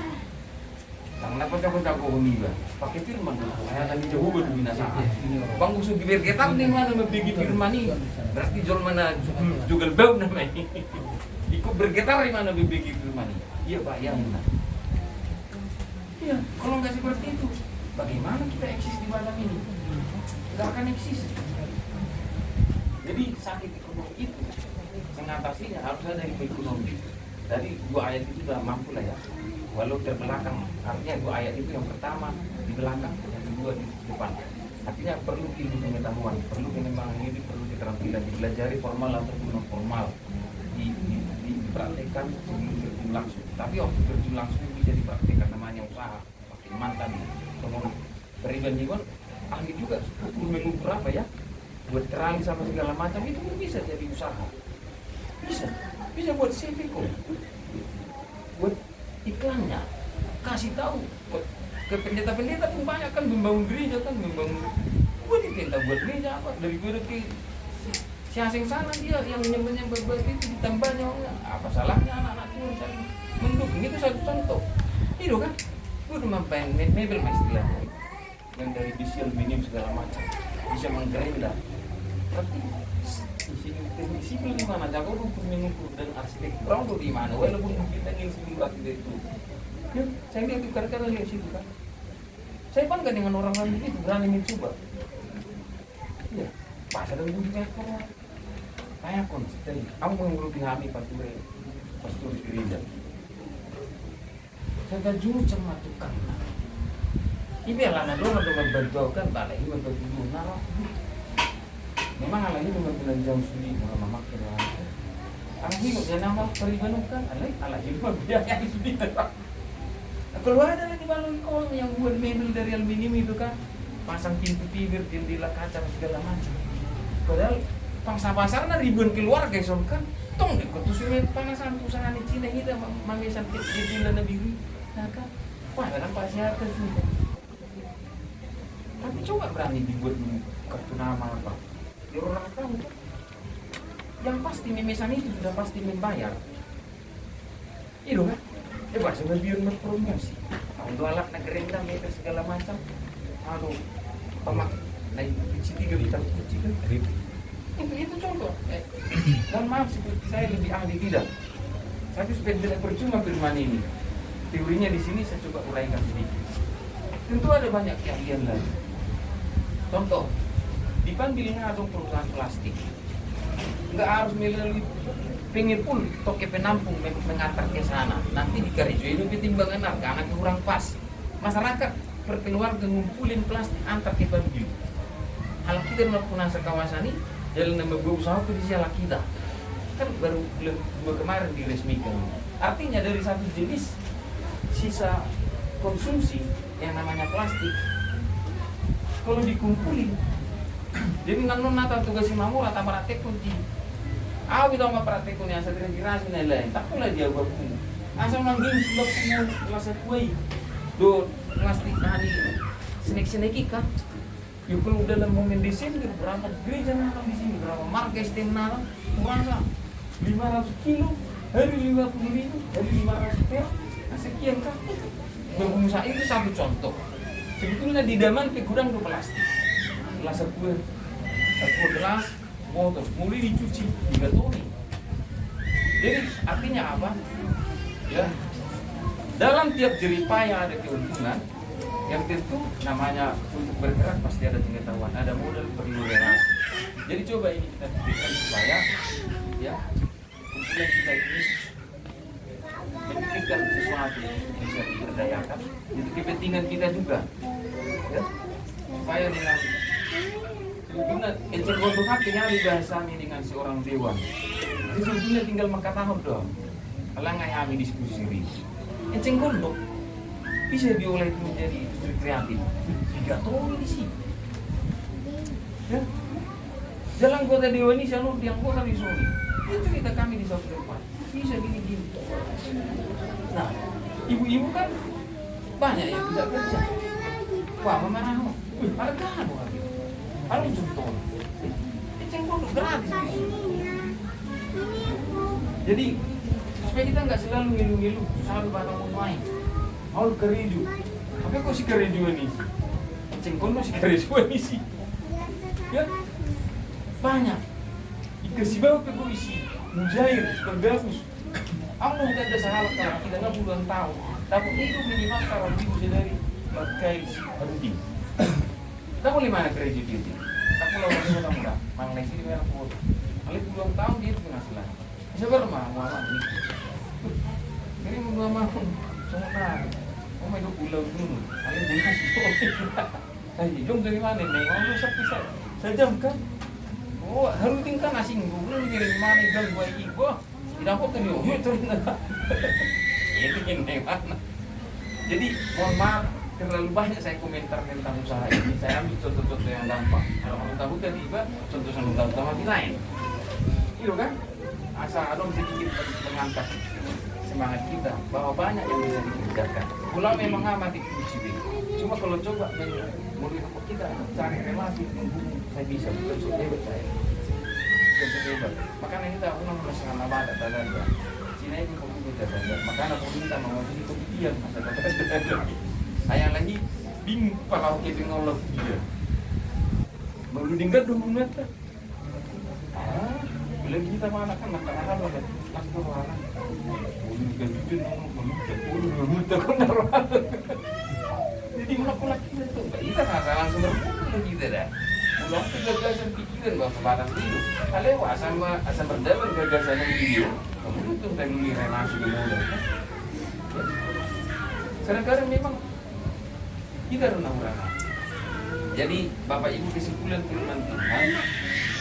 Kenapa kau huniba? Pakai firman dulu. Ayat lagi jauh berbinasa. Bang usul bergetar nih mana membagi firman ini? Berarti jual mana jugal bau namanya. Ikut bergetar di mana membagi firman ini? Iya Pak, ya benar. Iya, kalau nggak seperti itu, bagaimana kita eksis di malam ini? Tidak akan eksis. Jadi sakit ekonomi itu mengatasinya harus ada ilmu ekonomi. Tadi 2 ayat itu sudah mampu lah ya. Walau terbelakang, artinya 2 ayat itu yang pertama di belakang, yang kedua di depan. Artinya perlu ilmu pengetahuan, perlu pengembangan diri, perlu keterampilan, dipelajari formal ataupun non formal, dipraktekkan sebelum terjun langsung. Tapi waktu terjun langsung bisa dipraktekkan, namanya usaha. Makin mantap, kemudian Periban Jiwan ahli juga, menu berapa ya? Buat terang sama segala macam itu pun bisa jadi usaha. Bisa buat CV kok. Buat iklannya, kasih tahu ke pendeta-pendeta pun banyak kan membangun gereja kan, buat kita buat gereja apa daripada ke si asing sana dia yang nyembah itu ditambahnya apa salahnya anak-anak Tuhan saling mendukung. Itu satu contoh itu kan gue udah mampain mebel istilahnya yang dari bisi aluminium segala macam bisa menggerenda, tapi teknik sipil di mana, jago ukur mengukur dan arsitek brown di mana, walaupun kita ingin sipil arsitek itu ya, saya lihat itu kadang-kadang lihat situ kan, saya bangga dengan orang lain itu berani mencoba ya, pasal dan budi kayak konsisten, aku menguruti kami pastor gereja saya gak jujur sama tukang ibiarlah na doon magbantuaw kan balay magbantuaw na memang alay itu magbantuaw suli mga mamakin na ang higot yan naman paribanong kan alay itu magbiaya suli keluar dari di balong kolong yang buat mebel dari aluminium itu kan pasang pintu bibir jendela kaca segala macam padahal pangsa pasar na ribuan keluarga so kan tong dikutusin panasan usaha ni Cina kita mamisan jendela na biru kan wah kan pasti atas nih. Tapi coba berani dibuat kartu nama apa ya orang tahu kan yang pasti memesan itu sudah pasti membayar itu kan bahasa biar berpromosi untuk alat negeri dan meter segala macam aduh pemak naik kecil 3 bintang kecil kan itu contoh dan maaf seperti saya lebih ahli tidak tapi supaya tidak percuma firman ini teorinya di sini saya coba uraikan sedikit. Tentu ada banyak keahlian lain. Contoh, dipanggil ngadong perusahaan plastik. Nggak harus melalui pengen pun toke penampung mengantar ke sana. Nanti di Karijo itu pertimbangan harga anak kurang pas. Masyarakat berkeluarga ngumpulin plastik antar ke Banjul. Kalau kita melakukan kawasan ini, jalan nama usaha ke di kita. Kan baru bulan 2 kemarin diresmikan. Artinya dari satu jenis sisa konsumsi yang namanya plastik kalau dikumpulin jadi nanon nata tugas si mamura tak praktek kunci kita mau praktek kunci yang sedang dirasa nilai tak pula dia buat asal manggil sebab punya rasa kue do plastik nani senek kan yuk kalau dalam momen Desember berapa gereja nata di sini berapa marga stem nata kurang 500 kilo hari 50.000 hari 500 per sekian kan pengusaha itu satu contoh sebetulnya di daman ke gudang do plastik gelas gelas botol mulai dicuci digatoni jadi artinya apa ya dalam tiap jeripaya ada keuntungan yang tentu namanya untuk bergerak pasti ada pengetahuan ada modal perlu relasi jadi coba ini kita pikirkan supaya ya kumpulan kita ini memikirkan sesuatu yang bisa diberdayakan itu kepentingan kita juga ya supaya dengan sebetulnya enceng hatinya dibahasami dengan seorang dewan jadi sebetulnya tinggal mengkatakan doang kalau nggak kami diskusi ini enceng gondok bisa diolah itu menjadi industri kreatif 3 tahun di sini ya jalan kota dewan ini selalu yang kota di Soli itu cerita kami di South Depan bisa gini-gini. Nah, ibu-ibu kan banyak yang tidak kerja. Wah, memarah. Wih, harga harus contoh. Enceng produk gratis. Jadi, supaya kita nggak selalu ngilu-ngilu, selalu batang main. Mau kereju. Tapi kok si kereju ini? Enceng kono si kereju ini sih. Ya, banyak. Dikasih bawa ke isi. Mujair, tergabus. Allah tidak ada salah kalau kita nggak puluhan tahun. Tapi hidup minimal kalau bisa dari pakai penting. Kita boleh mana kerja dia? Tak boleh mana muda. Mang nasi di mana pun. Kalau puluhan tahun dia penghasilan. Bisa bermana mualan ini. Ini mau mau semua oh my god pulau dulu kalian jadi saya jom dari mana nih mau sepi saya jam kan oh harus tingkat asing gue belum ngirim mana gal gue ibu tidak kok tadi oh itu ini mana jadi mohon maaf terlalu banyak saya komentar tentang usaha ini. Saya ambil contoh-contoh yang gampang. Kalau mau tahu tiba contoh sama lain. Iya kan? Asal adong sedikit mengangkat semangat kita bahwa banyak yang bisa dikerjakan. Pulau memang amat dikecilin. Cuma kalau coba menurut kita cari relasi menghubung saya bisa bukan hebat saya. Bukan hebat. Makanya kita ulang masalah nabada tanda. Cina ini mau kita tanda. Makanya aku minta mau jadi kemudian masa tanda. Ayah lagi bingung kalau kita ngolok dia. Baru tinggal 2 menit. Bila kita mana kan makan apa? Aku mana? Boleh ganti ngomong jadi melakukan kita itu. Kita nggak langsung berbunuh kita dah. Pulang ke gagasan pikiran bahwa sebarang hidup. Kalau asal berdalam gagasan yang hidup. Kamu itu teknologi relasi kemudian. Kadang-kadang memang kita renang orang. Jadi Bapak Ibu kesimpulan firman Tuhan,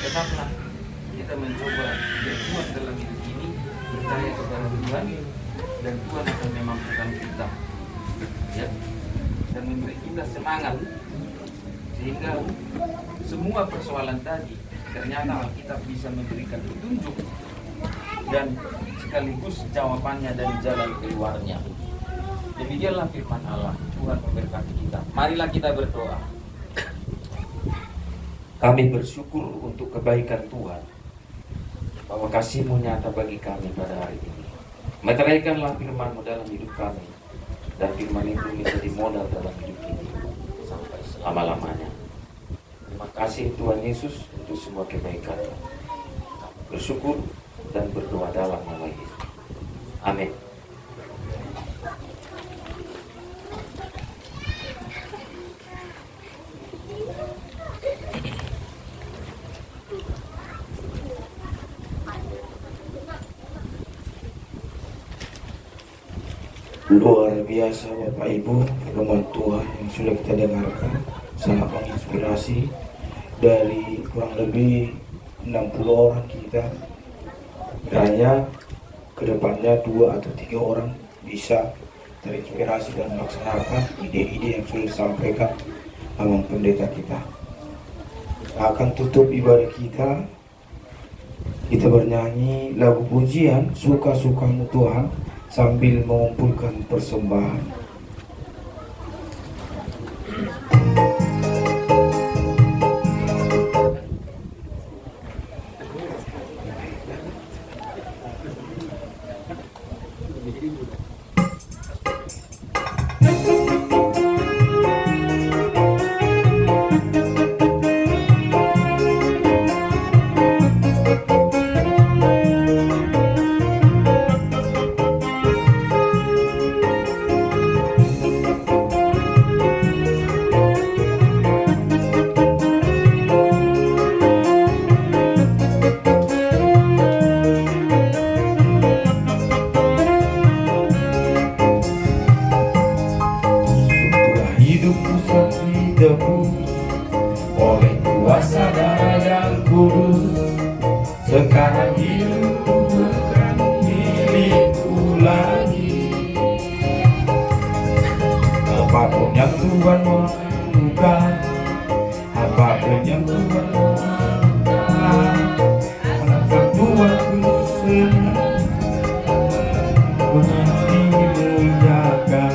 tetaplah kita mencoba berjuang dalam hidup ini, percaya kepada Tuhan dan Tuhan akan memampukan kita, ya, dan memberi kita semangat sehingga semua persoalan tadi ternyata Alkitab bisa memberikan petunjuk dan sekaligus jawabannya dan jalan keluarnya. Demikianlah firman Allah. Tuhan memberkati kita. Marilah kita berdoa. Kami bersyukur untuk kebaikan Tuhan, bahwa kasih-Mu nyata bagi kami pada hari ini. Meteraikanlah firman-Mu dalam hidup kami, dan firman itu menjadi modal dalam hidup ini sampai selama-lamanya. Terima kasih Tuhan Yesus untuk semua kebaikan-Mu. Bersyukur dan berdoa dalam nama Yesus. Amin. Luar biasa Bapak Ibu, firman Tuhan yang sudah kita dengarkan sangat menginspirasi. Dari kurang lebih 60 orang kita, kiranya kedepannya 2 atau 3 orang bisa terinspirasi dan melaksanakan ide-ide yang sudah disampaikan Abang Pendeta kita. Akan tutup ibadah kita bernyanyi lagu pujian Suka-Sukamu Tuhan sambil mengumpulkan persembahan. Oleh kuasa darah yang kudus, sekarang hidupku bukan milikku lagi. Apapun yang Tuhan lakukan, apapun yang Tuhan lakukan, akan Tuhan ku senang dimuliakan.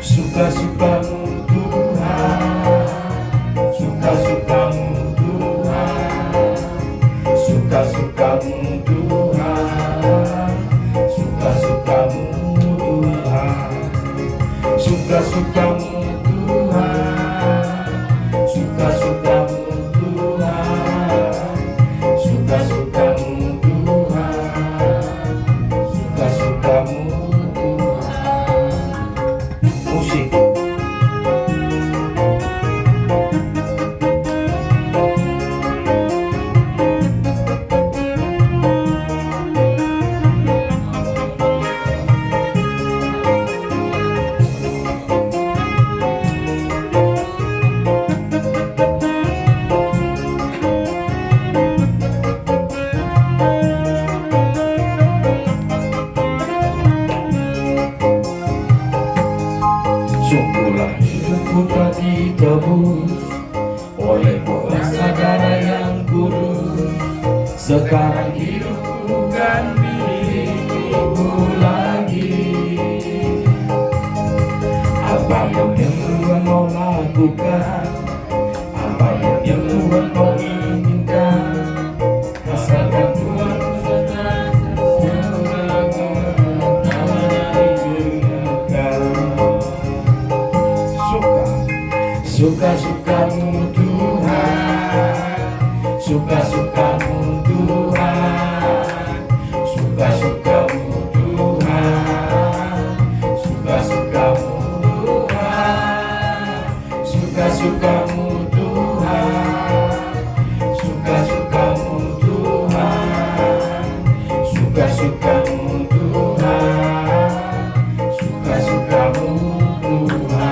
Suka-sukamu Tuhan, suka-sukamu Tuhan, suka-sukamu Tuhan, suka-sukamu Tuhan, suka-sukamu Tuhan, suka-sukamu Tuhan, suka-sukamu Tuhan, suka-sukamu musik. Sungguhlah hidupku telah ditebus oleh kuasa darah yang kudus. Sekarang hidupku bukan milikku lagi. Apapun yang Tuhan mau lakukan, apapun yang Tuhan mau inginkan, asalkan Tuhan suka-sukamu Tuhan, suka-sukamu Tuhan, suka-sukamu Tuhan, suka-sukamu Tuhan, suka-sukamu Tuhan, suka-sukamu Tuhan, suka-sukamu Tuhan, suka-sukamu Tuhan.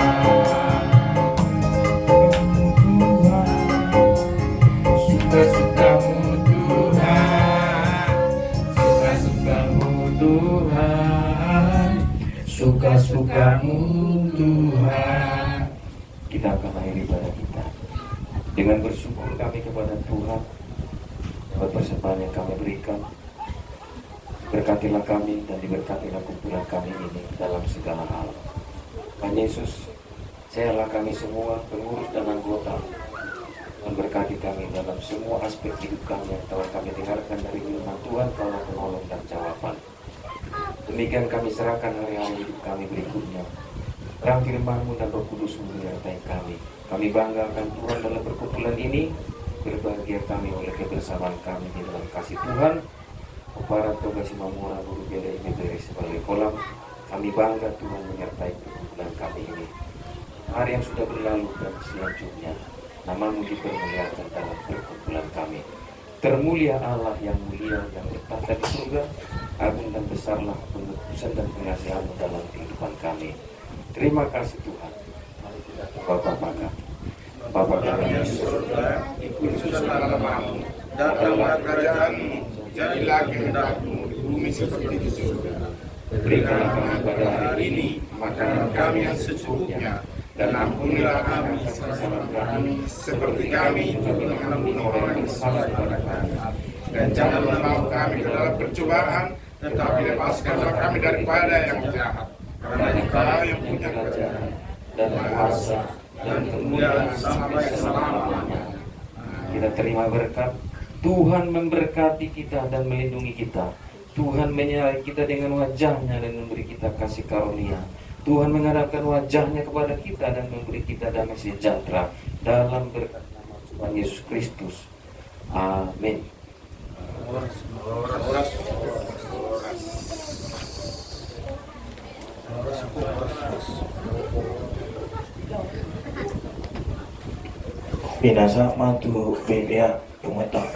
Suka-sukamu Tuhan, suka-sukamu Tuhan, suka-sukamu Tuhan. Kita akan akhiri ibadah kita dengan bersyukur kami kepada Tuhan buat persembahan yang kami berikan. Berkatilah kami dan diberkatilah kumpulan kami ini dalam segala hal. Tuhan Yesus, sayalah kami semua, pengurus dan anggota, memberkati kami dalam semua aspek hidup kami yang telah kami dengarkan dari firman Tuhan, Kaulah penolong dan jawaban. Demikian kami serahkan hari-hari hidup kami berikutnya. Terang firman-Mu dan Roh Kudus menyertai kami. Kami bangga akan Tuhan dalam perkumpulan ini. Berbahagia kami oleh kebersamaan kami di dalam kasih Tuhan. Para Toga Simamura Guru Biada Imeberi sebagai kolam. Kami bangga Tuhan menyertai perkumpulan kami ini. Hari yang sudah berlalu dan selanjutnya, Nama-Mu dipermuliakan dalam perkumpulan kami. Termulia Allah yang mulia yang bertahta di surga. Agung dan besarlah penebusan dan pengasihan-Mu dalam kehidupan kami. Terima kasih Tuhan. Mari kita Bapa kami. Bapa kami yang di surga, dikuduskanlah nama-Mu, datanglah kerajaan-Mu, jadilah kehendak-Mu di bumi seperti di surga. Berikanlah kami pada hari ini makanan kami yang secukupnya, dan ampunilah kami kesalahan kami, seperti kami juga mengampuni orang yang bersalah kepada kami. Dan janganlah bawa kami ke dalam percobaan, tetapi lepaskanlah kami daripada yang jahat. Karena Engkau yang punya kerajaan dan kuasa dan kemuliaan sampai selama-lamanya. Kita terima berkat. Tuhan memberkati kita dan melindungi kita. Tuhan menyertai kita dengan wajah-Nya dan memberi kita kasih karunia. Tuhan menghadapkan wajah-Nya kepada kita dan memberi kita damai sejahtera dalam berkat nama Tuhan Yesus Kristus. Amin. Binasa mantu BPA pemerintah.